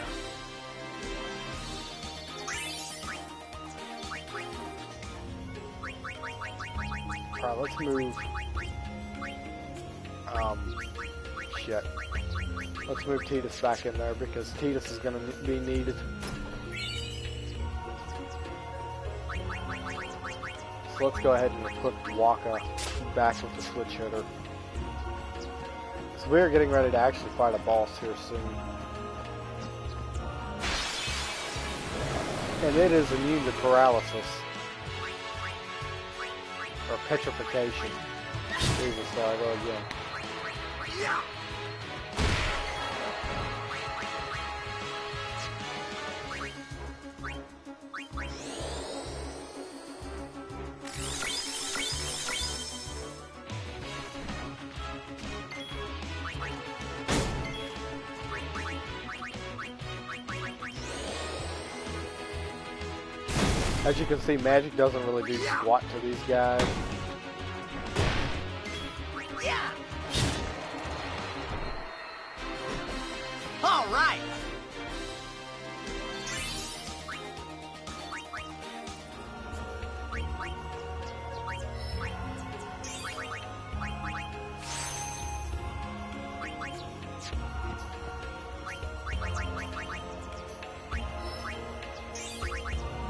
Alright, let's move. Shit. Let's move Tidus back in there because Tidus is going to be needed. So let's go ahead and equip Waka back with the switch hitter. So we are getting ready to actually fight a boss here soon. And it is immune to paralysis. Or petrification. Jesus, there I go again. As you can see, magic doesn't really do squat to these guys. All right.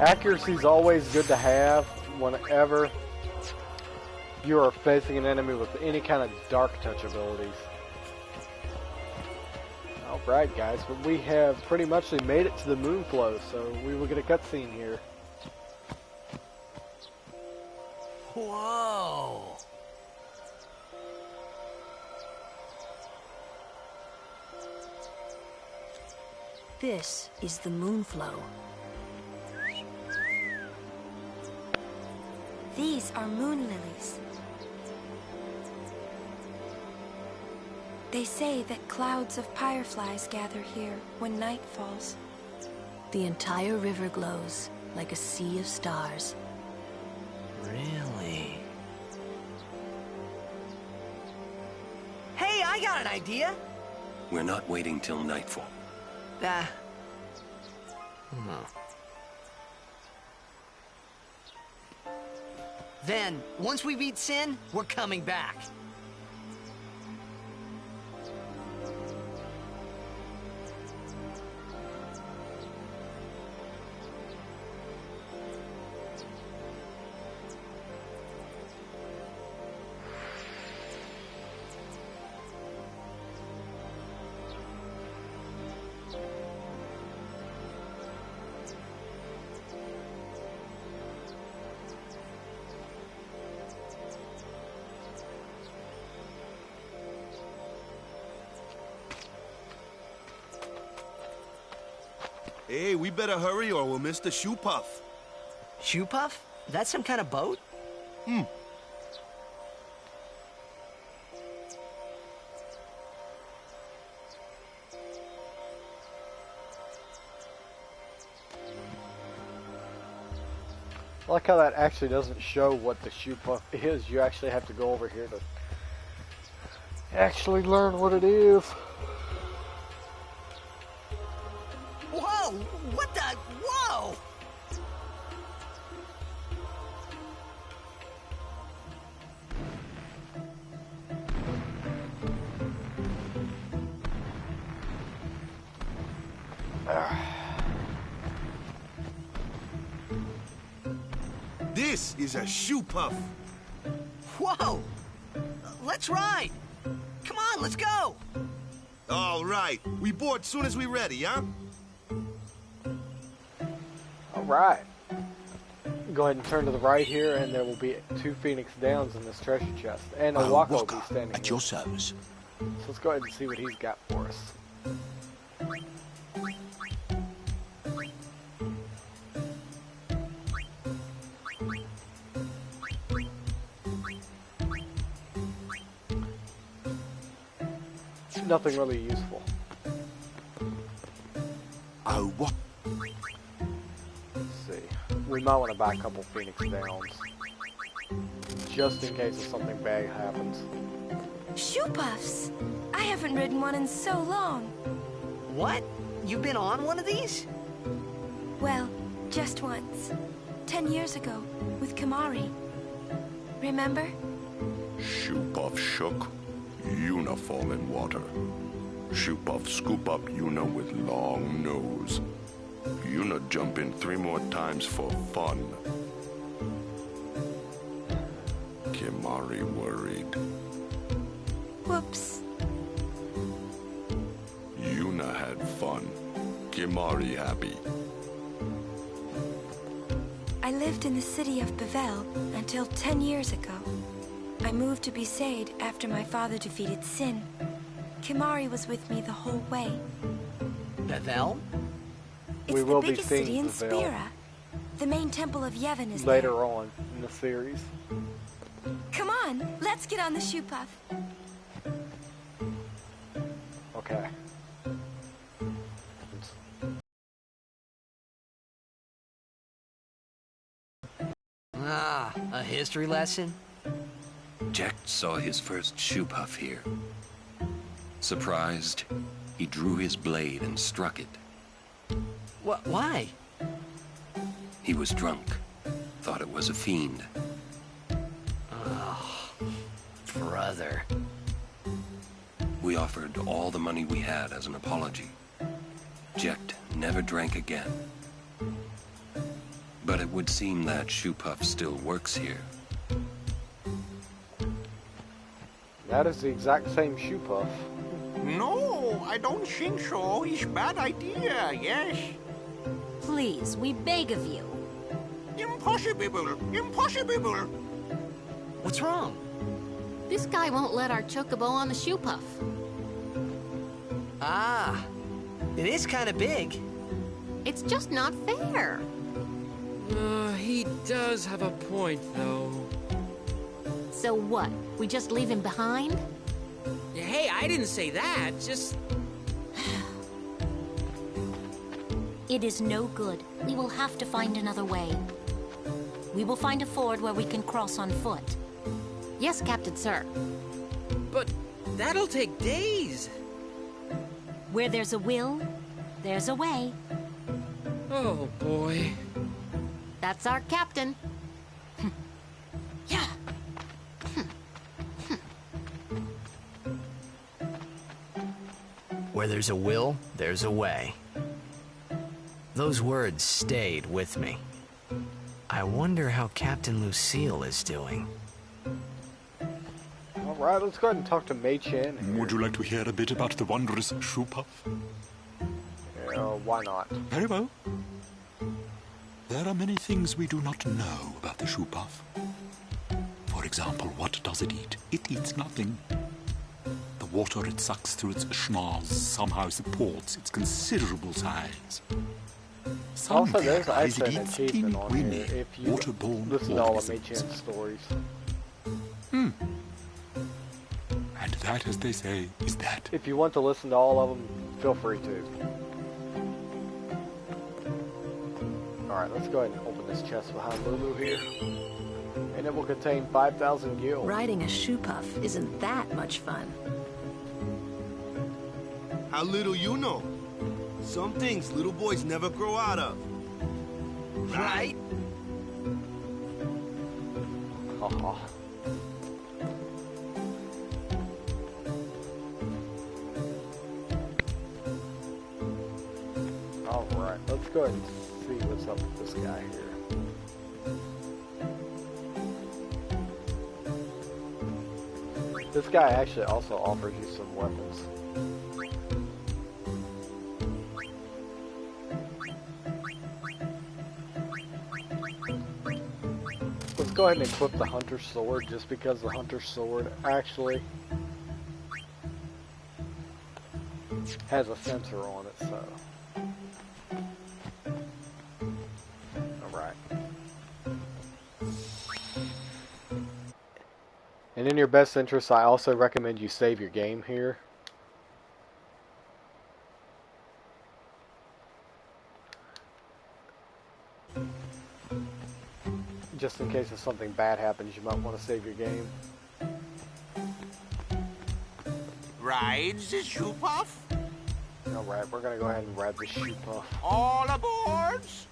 Accuracy is always good to have whenever you are facing an enemy with any kind of dark touch abilities. Alright guys, but we have pretty much made it to the moonflow, so we will get a cutscene here. Whoa! This is the moonflow. These are moon lilies. They say that clouds of fireflies gather here when night falls. The entire river glows like a sea of stars. Really? Hey, I got an idea! We're not waiting till nightfall. Then, once we beat Sin, we're coming back. Hey, we better hurry or we'll miss the shoe puff. Shoe puff? That's some kind of boat? I like how that actually doesn't show what the shoe puff is. You actually have to go over here to actually learn what it is. Whoa! What the? Whoa! This is a shoe puff. Whoa! Let's ride! Come on, let's go! All right. We board soon as we ready, huh? Alright. Go ahead and turn to the right here, and there will be 2 Phoenix Downs in this treasure chest. And a Waka will be standing at here. your service. So let's go ahead and see what he's got for us. Nothing really useful. Oh, what? Let's see. We might want to buy a couple Phoenix Downs. Just in case if something bad happens. Shoe puffs! I haven't ridden one in so long. What? You've been on one of these? Well, just once. 10 years ago, with Kimahri. Remember? Shoe puff shook, Yuna fall in water. Shoe puff scoop up Yuna with long nose. Yuna jump in 3 more times for fun. Kimahri worried. Whoops. Yuna had fun. Kimahri happy. I lived in the city of Bevel until 10 years ago. I moved to Besaid after my father defeated Sin. Kimahri was with me the whole way. Bevel? It's the biggest city in Spira. The main temple of Yevon is later there. on in the series. Come on, let's get on the shoe puff. Okay. Ah, a history lesson? Jecht saw his first shoe puff here. Surprised, he drew his blade and struck it. Why? He was drunk. Thought it was a fiend. Oh, brother. We offered all the money we had as an apology. Jecht never drank again. But it would seem that shoe puff still works here. That is the exact same shoe puff. No, I don't think so. It's a bad idea, yes. Please, we beg of you. Impossible! Impossible! What's wrong? This guy won't let our chocobo on the shoe puff. Ah, it is kind of big. It's just not fair. He does have a point, though. So what? We just leave him behind? Hey, I didn't say that. Just... It is no good. We will have to find another way. We will find a ford where we can cross on foot. Yes, Captain Sir. But that'll take days. Where there's a will, there's a way. Oh, boy. That's our captain. Yeah. Where there's a will, there's a way. Those words stayed with me. I wonder how Captain Lucille is doing. Alright, let's go ahead and talk to Mei Chen. Would you like to hear a bit about the wondrous shoe puff? Why not? Very well. There are many things we do not know about the shoe puff. For example, what does it eat? It eats nothing. The water it sucks through its schnoz somehow supports its considerable size. Also, there's guys, actually it an eats achievement on teeny-weeny here if you waterborne listen to all of Mei organisms. Chen's stories. And that, as they say, is that. If you want to listen to all of them, feel free to. Alright, let's go ahead and open this chest behind Lulu here. And it will contain 5,000 gil. Riding a shoe puff isn't that much fun. How little you know. Some things little boys never grow out of. Right? Haha. Alright, let's go ahead and see what's up with this guy here. This guy actually also offers you some weapons. Let's go ahead and equip the Hunter's Sword, just because the Hunter's Sword actually has a sensor on it, so. Alright. And in your best interest, I also recommend you save your game here. Just in case if something bad happens, you might want to save your game. Rides the shoe puff? Alright, we're gonna go ahead and ride the shoe puff. All aboards?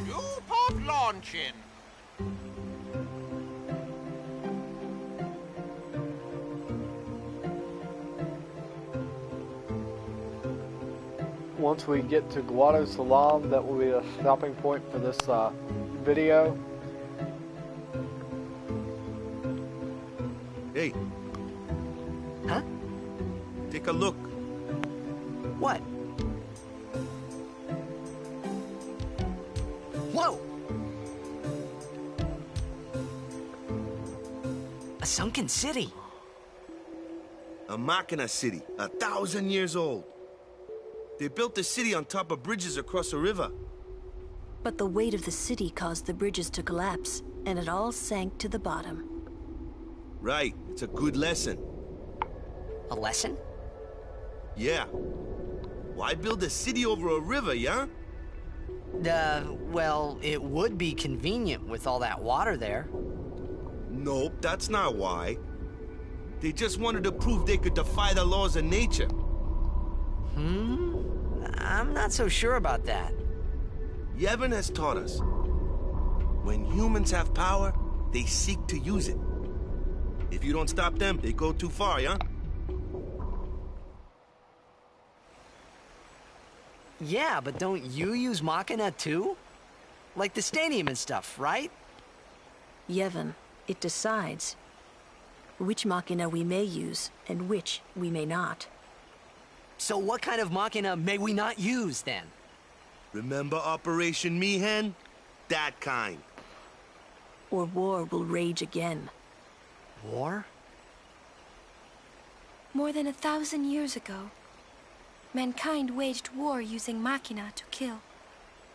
Shoe puff launching. Once we get to Guado Salam, that will be a stopping point for this video. Hey. Huh? Take a look. What? Whoa! A sunken city. A Machina city, 1,000 years old. They built the city on top of bridges across a river. But the weight of the city caused the bridges to collapse, and it all sank to the bottom. Right, it's a good lesson. A lesson? Yeah. Why build a city over a river, yeah? Well, it would be convenient with all that water there. Nope, that's not why. They just wanted to prove they could defy the laws of nature. I'm not so sure about that. Yevon has taught us. When humans have power, they seek to use it. If you don't stop them, they go too far, yeah? Yeah, but don't you use Machina too? Like the stadium and stuff, right? Yevon, it decides which Machina we may use and which we may not. So what kind of Machina may we not use, then? Remember Operation Mihen? That kind. Or war will rage again. War? More than 1,000 years ago, mankind waged war using Machina to kill.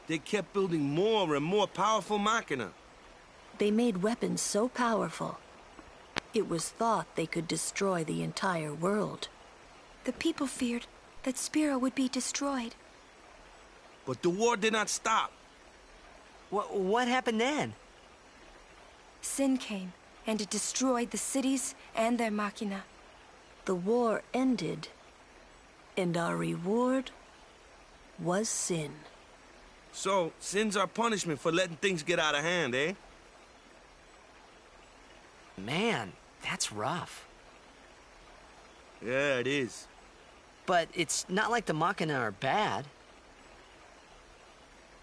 They kept building more and more powerful Machina. They made weapons so powerful, it was thought they could destroy the entire world. The people feared that Spira would be destroyed. But the war did not stop. What happened then? Sin came, and it destroyed the cities and their Machina. The war ended, and our reward was sin. So, sin's our punishment for letting things get out of hand, eh? Man, that's rough. Yeah, it is. But it's not like the Machina are bad.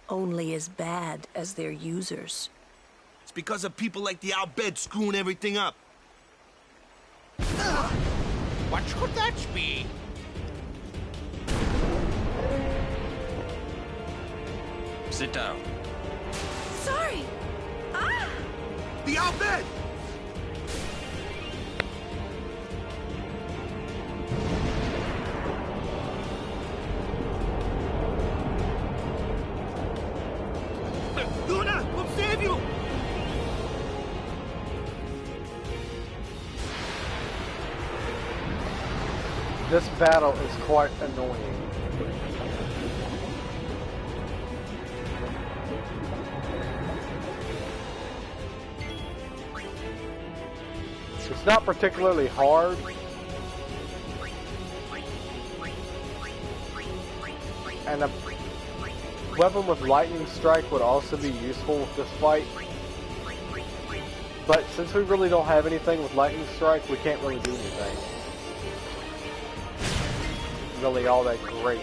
Only as bad as their users. It's because of people like the Albed screwing everything up. What could that be? Sit down. Sorry! Ah! The Albed! Luna, we'll save you! This battle is quite annoying. It's not particularly hard. And a weapon with lightning strike would also be useful with this fight. But since we really don't have anything with lightning strike, we can't really do anything really all that great.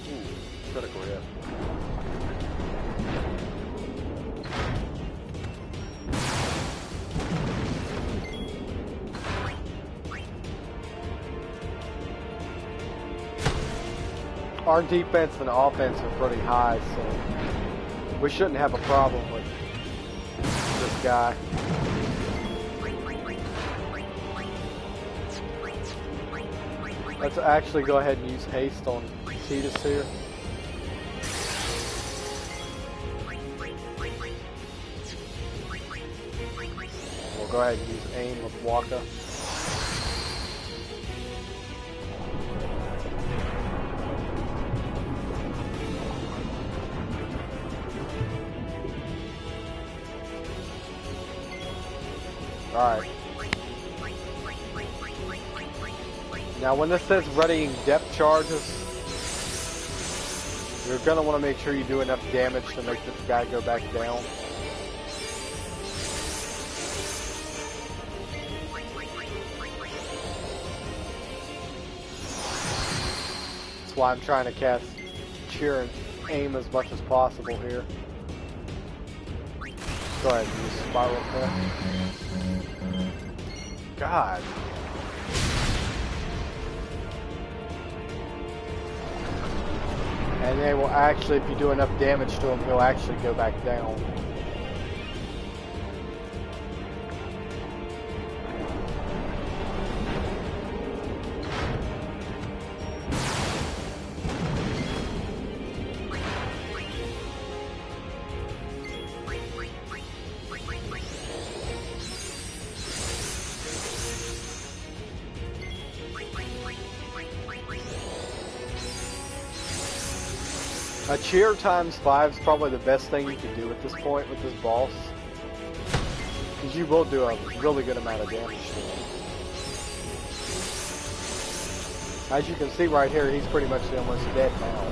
Ooh, critical hit. Our defense and offense are pretty high, so we shouldn't have a problem with this guy. Let's actually go ahead and use haste on Tidus here. We'll go ahead and use aim with Waka. Alright. Now when this says readying depth charges, you're going to want to make sure you do enough damage to make this guy go back down. That's why I'm trying to cast cheer and aim as much as possible here. Go ahead and use spiral cut. God. And they will actually, if you do enough damage to him, he'll actually go back down. A cheer times 5 is probably the best thing you can do at this point with this boss. Because you will do a really good amount of damage to him. As you can see right here, he's pretty much almost dead now.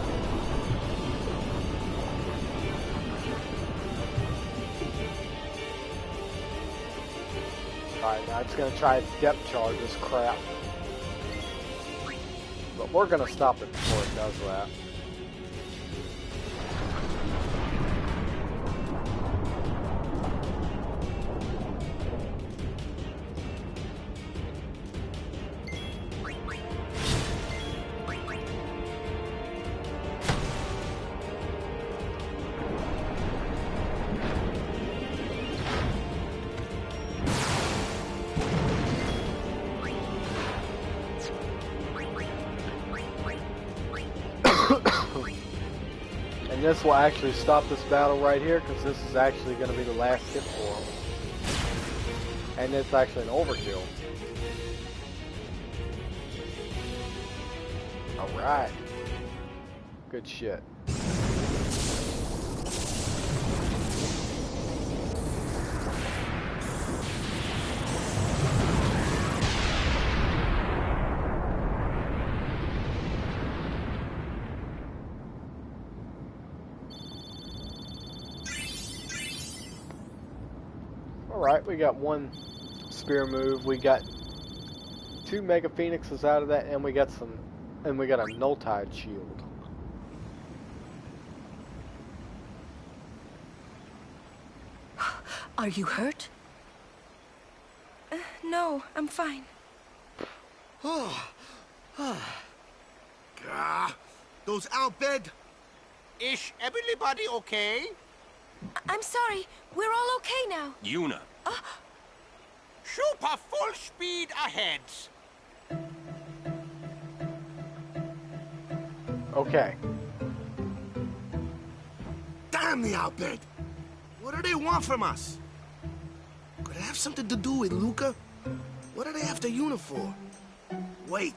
Alright, now it's going to try its depth charge, this crap. But we're gonna stop it before it does that. And this will actually stop this battle right here, because this is actually going to be the last hit for him. And it's actually an overkill. Alright. Good shit. Alright, we got one spear move, we got 2 Mega Phoenixes out of that, and we got a Nulltide shield. Are you hurt? No, I'm fine. Those Albed. Is everybody okay? I'm sorry. We're all okay now. Yuna. Super full speed ahead. Okay. Damn the Albed! What do they want from us? Could it have something to do with Luca? What are they after Yuna for? Wait,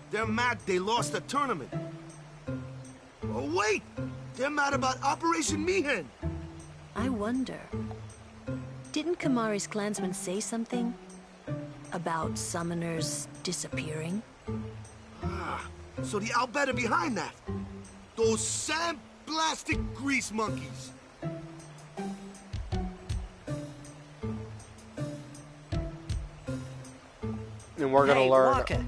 they're mad they lost the tournament. Oh wait, they're mad about Operation Mihen. I wonder. Didn't Kimahri's clansmen say something about summoners disappearing? So the Albed are behind that. Those sand-blasted grease monkeys. And we're gonna learn Waka.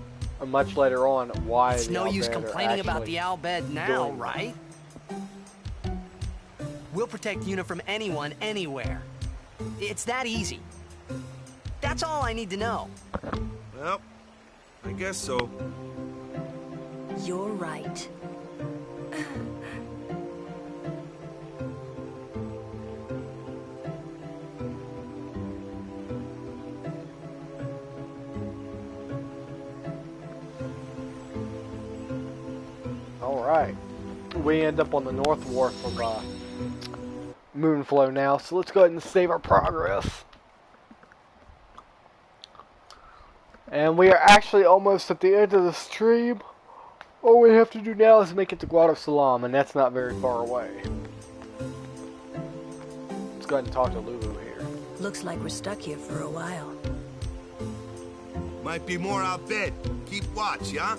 Much later on why It's the no use Albed are complaining about actually the Albed now, doing that. right? We'll protect Yuna from anyone, anywhere. It's that easy. That's all I need to know. Well, I guess so. You're right. Alright. We end up on the North Wharf of Moonflow now, so let's go ahead and save our progress. And we are actually almost at the end of the stream. All we have to do now is make it to Guado Salam, and that's not very far away. Let's go ahead and talk to Lulu here. Looks like we're stuck here for a while. Might be more Albed. Keep watch, yeah?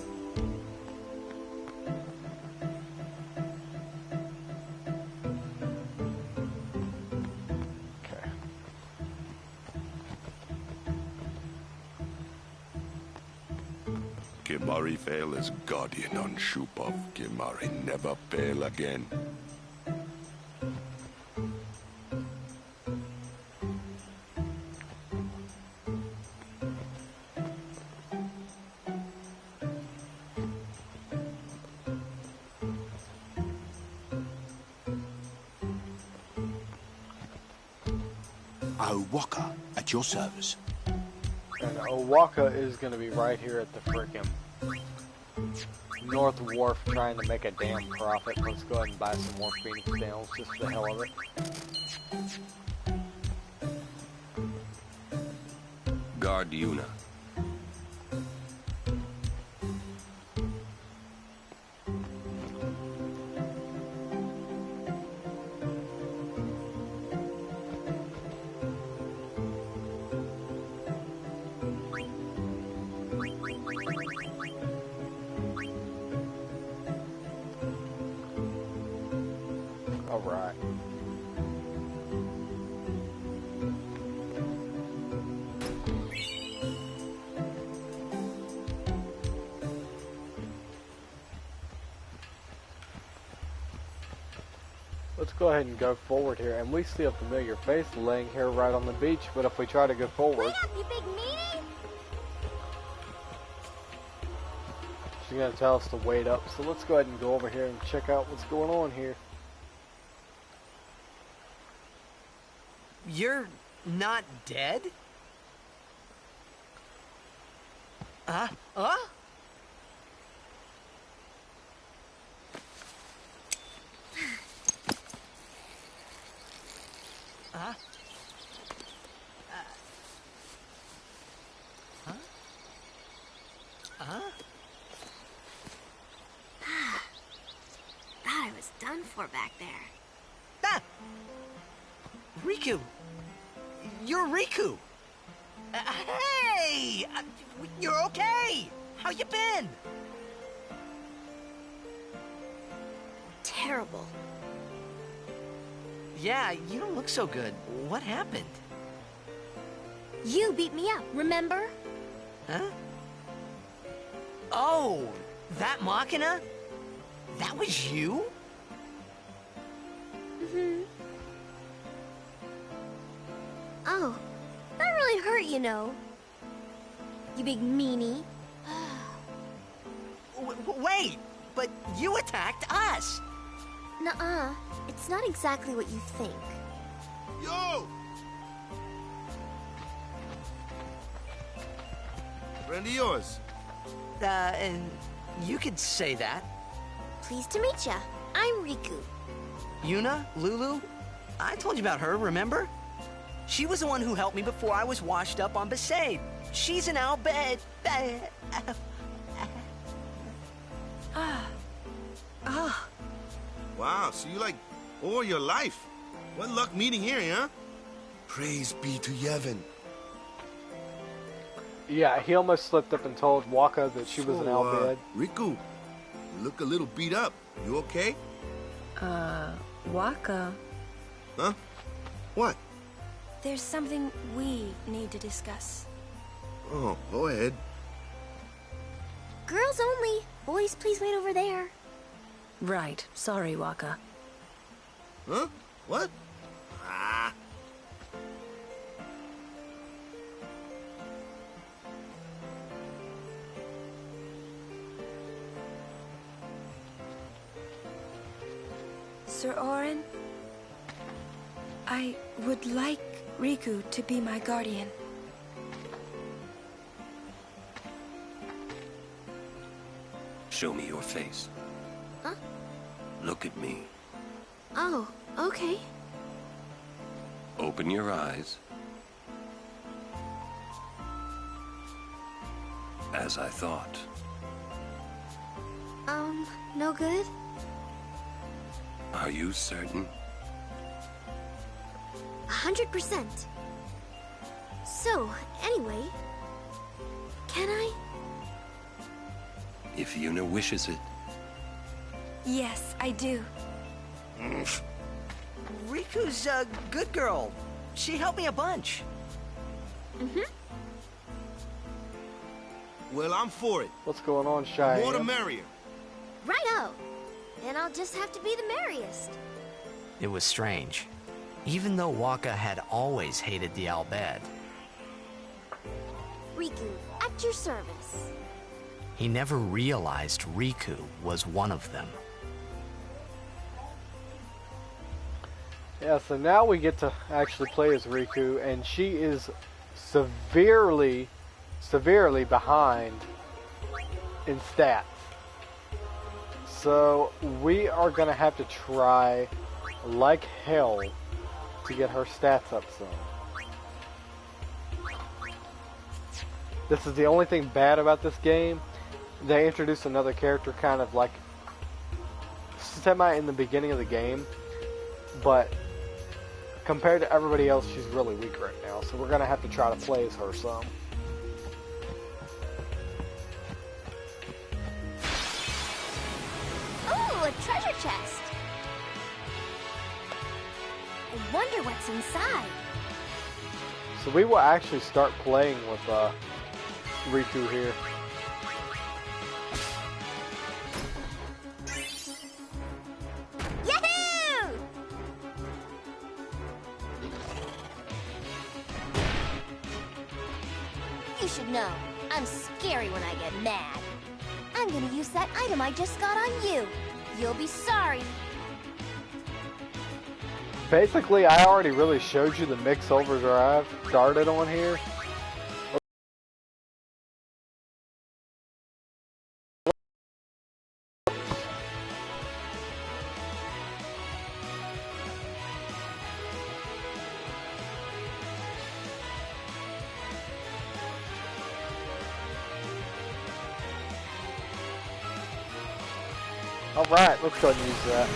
Kimahri fail as guardian on Shupov. Kimahri never fail again. Waka, at your service. And Owaka is going to be right here at the frickin' North Wharf trying to make a damn profit. Let's go ahead and buy some more Phoenix Downs just for the hell of it. Guard Yuna. Alright. let's go ahead and go forward here, and we see a familiar face laying here right on the beach, but if we try to go forward... Wait up, you big meanie! She's going to tell us to wait up, so let's go ahead and go over here and check out what's going on here. You're not dead? Huh? Thought I was done for back there. Ah! Riku! You're Riku! Hey! You're okay! How you been? Terrible. Yeah, you don't look so good. What happened? You beat me up, remember? Huh? Oh, that Machina? That was you? Mm-hmm. Oh, that really hurt, you know. You big meanie. Wait, but you attacked us. Nuh-uh, it's not exactly what you think. Yo! Friend of yours. And you could say that. Pleased to meet ya. I'm Riku. Yuna, Lulu, I told you about her, remember? She was the one who helped me before I was washed up on Besaid. She's in our bed. Wow, so you like all your life. What luck meeting here, huh? Praise be to Yevon. Yeah, he almost slipped up and told Waka that she was in our bed. Riku, you look a little beat up. You okay? Waka. Huh? What? There's something we need to discuss. Oh, go ahead. Girls only. Boys, please wait over there. Right. Sorry, Waka. Huh? What? Ah. Sir Orin, I would like Riku to be my guardian. Show me your face. Huh? Look at me. Oh, okay. Open your eyes. As I thought. No good? Are you certain? 100%. So, anyway, can I? If Yuna wishes it. Yes, I do. Riku's a good girl. She helped me a bunch. Mm-hmm. Well, I'm for it. What's going on, Shy? The more the merrier. Righto. Then I'll just have to be the merriest. It was strange. Even though Waka had always hated the Al Bhed, Riku, at your service. he never realized Riku was one of them. Yeah, so now we get to actually play as Riku, and she is severely behind in stats. So we are going to have to try like hell to get her stats up some. This is the only thing bad about this game. They introduced another character kind of like semi in the beginning of the game, but compared to everybody else, she's really weak right now. So we're going to have to try to play as her some. Oh, a treasure chest. I wonder what's inside. So we will actually start playing with Riku here. Yahoo! should know. I'm scary when I get mad. I'm gonna use that item I just got on you. You'll be sorry. Basically, I already really showed you the mix overdrive started on here. Alright, let's go ahead and use that.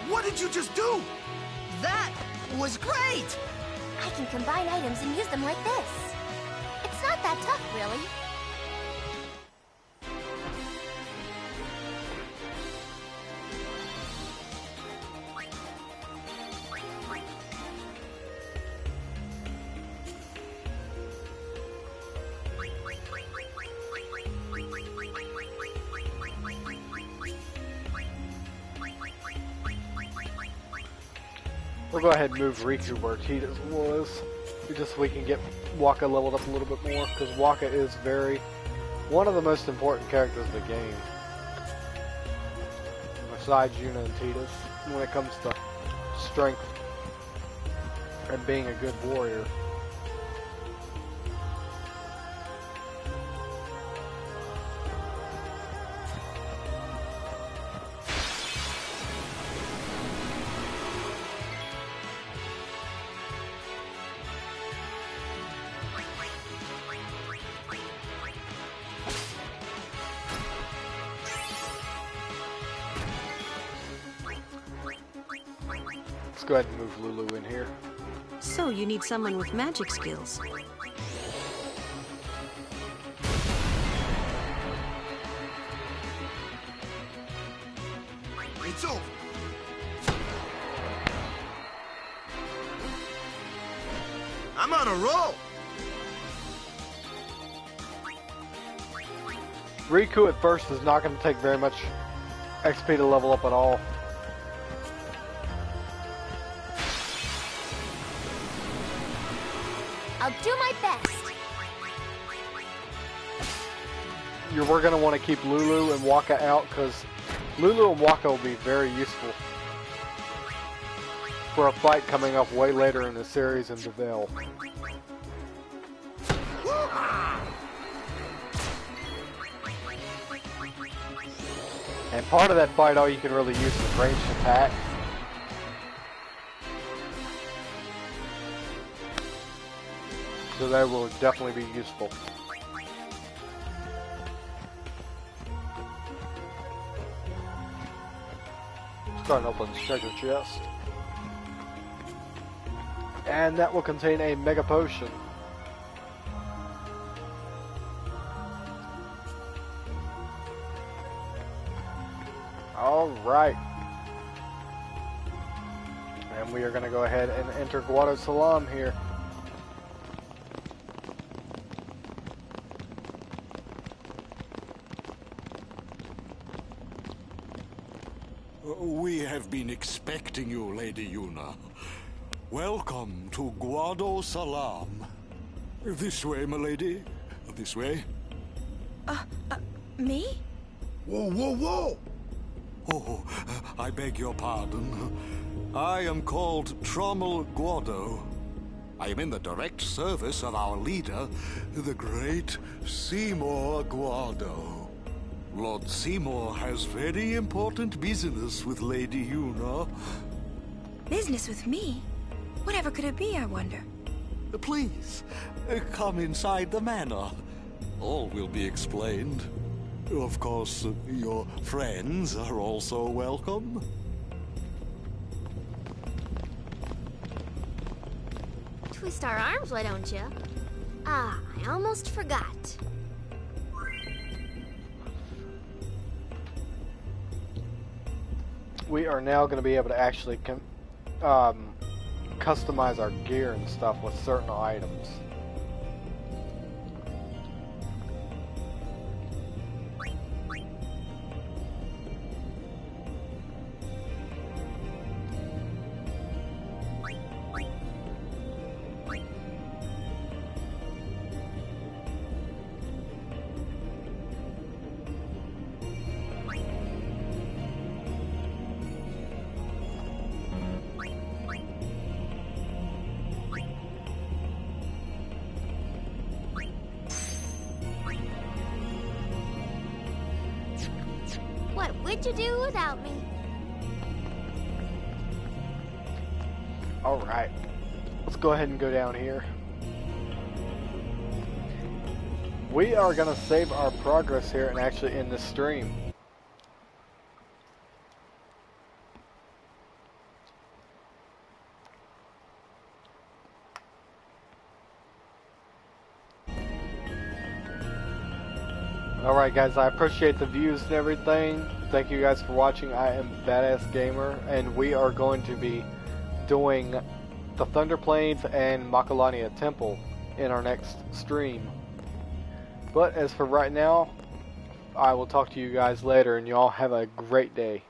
What did you just do? That was great! I can combine items and use them like this. It's not that tough, really. We'll go ahead and move Riku where Tidus was, just so we can get Wakka leveled up a little bit more, because Wakka is one of the most important characters of the game, besides Yuna and Tidus, when it comes to strength and being a good warrior. Let's go ahead and move Lulu in here. So you need someone with magic skills. It's over. I'm on a roll. Riku at first is not going to take very much XP to level up at all. I'll do my best. We're going to want to keep Lulu and Wakka out, because Lulu and Wakka will be very useful for a fight coming up way later in the series in Bevelle. And part of that fight, all you can really use is ranged attack. So that will definitely be useful. Let's go and open this treasure chest. And that will contain a mega potion. Alright. And we are going to go ahead and enter Guado Salam here. We have been expecting you, Lady Yuna. Welcome to Guado Salam. This way, my lady. This way. Me? Whoa, whoa, whoa! Oh, I beg your pardon. I am called Trommel Guado. I am in the direct service of our leader, the great Seymour Guado. Lord Seymour has very important business with Lady Yuna. Business with me? Whatever could it be, I wonder? Please, come inside the manor. All will be explained. Of course, your friends are also welcome. Twist our arms, why don't you? Ah, I almost forgot. We are now going to be able to actually customize our gear and stuff with certain items. would you do without me? Alright. Let's go ahead and go down here. We are going to save our progress here and actually end this stream. Alright guys, I appreciate the views and everything. Thank you guys for watching. I am Badass Gamer, and we are going to be doing the Thunder Plains and Makalania Temple in our next stream. But as for right now, I will talk to you guys later, and y'all have a great day.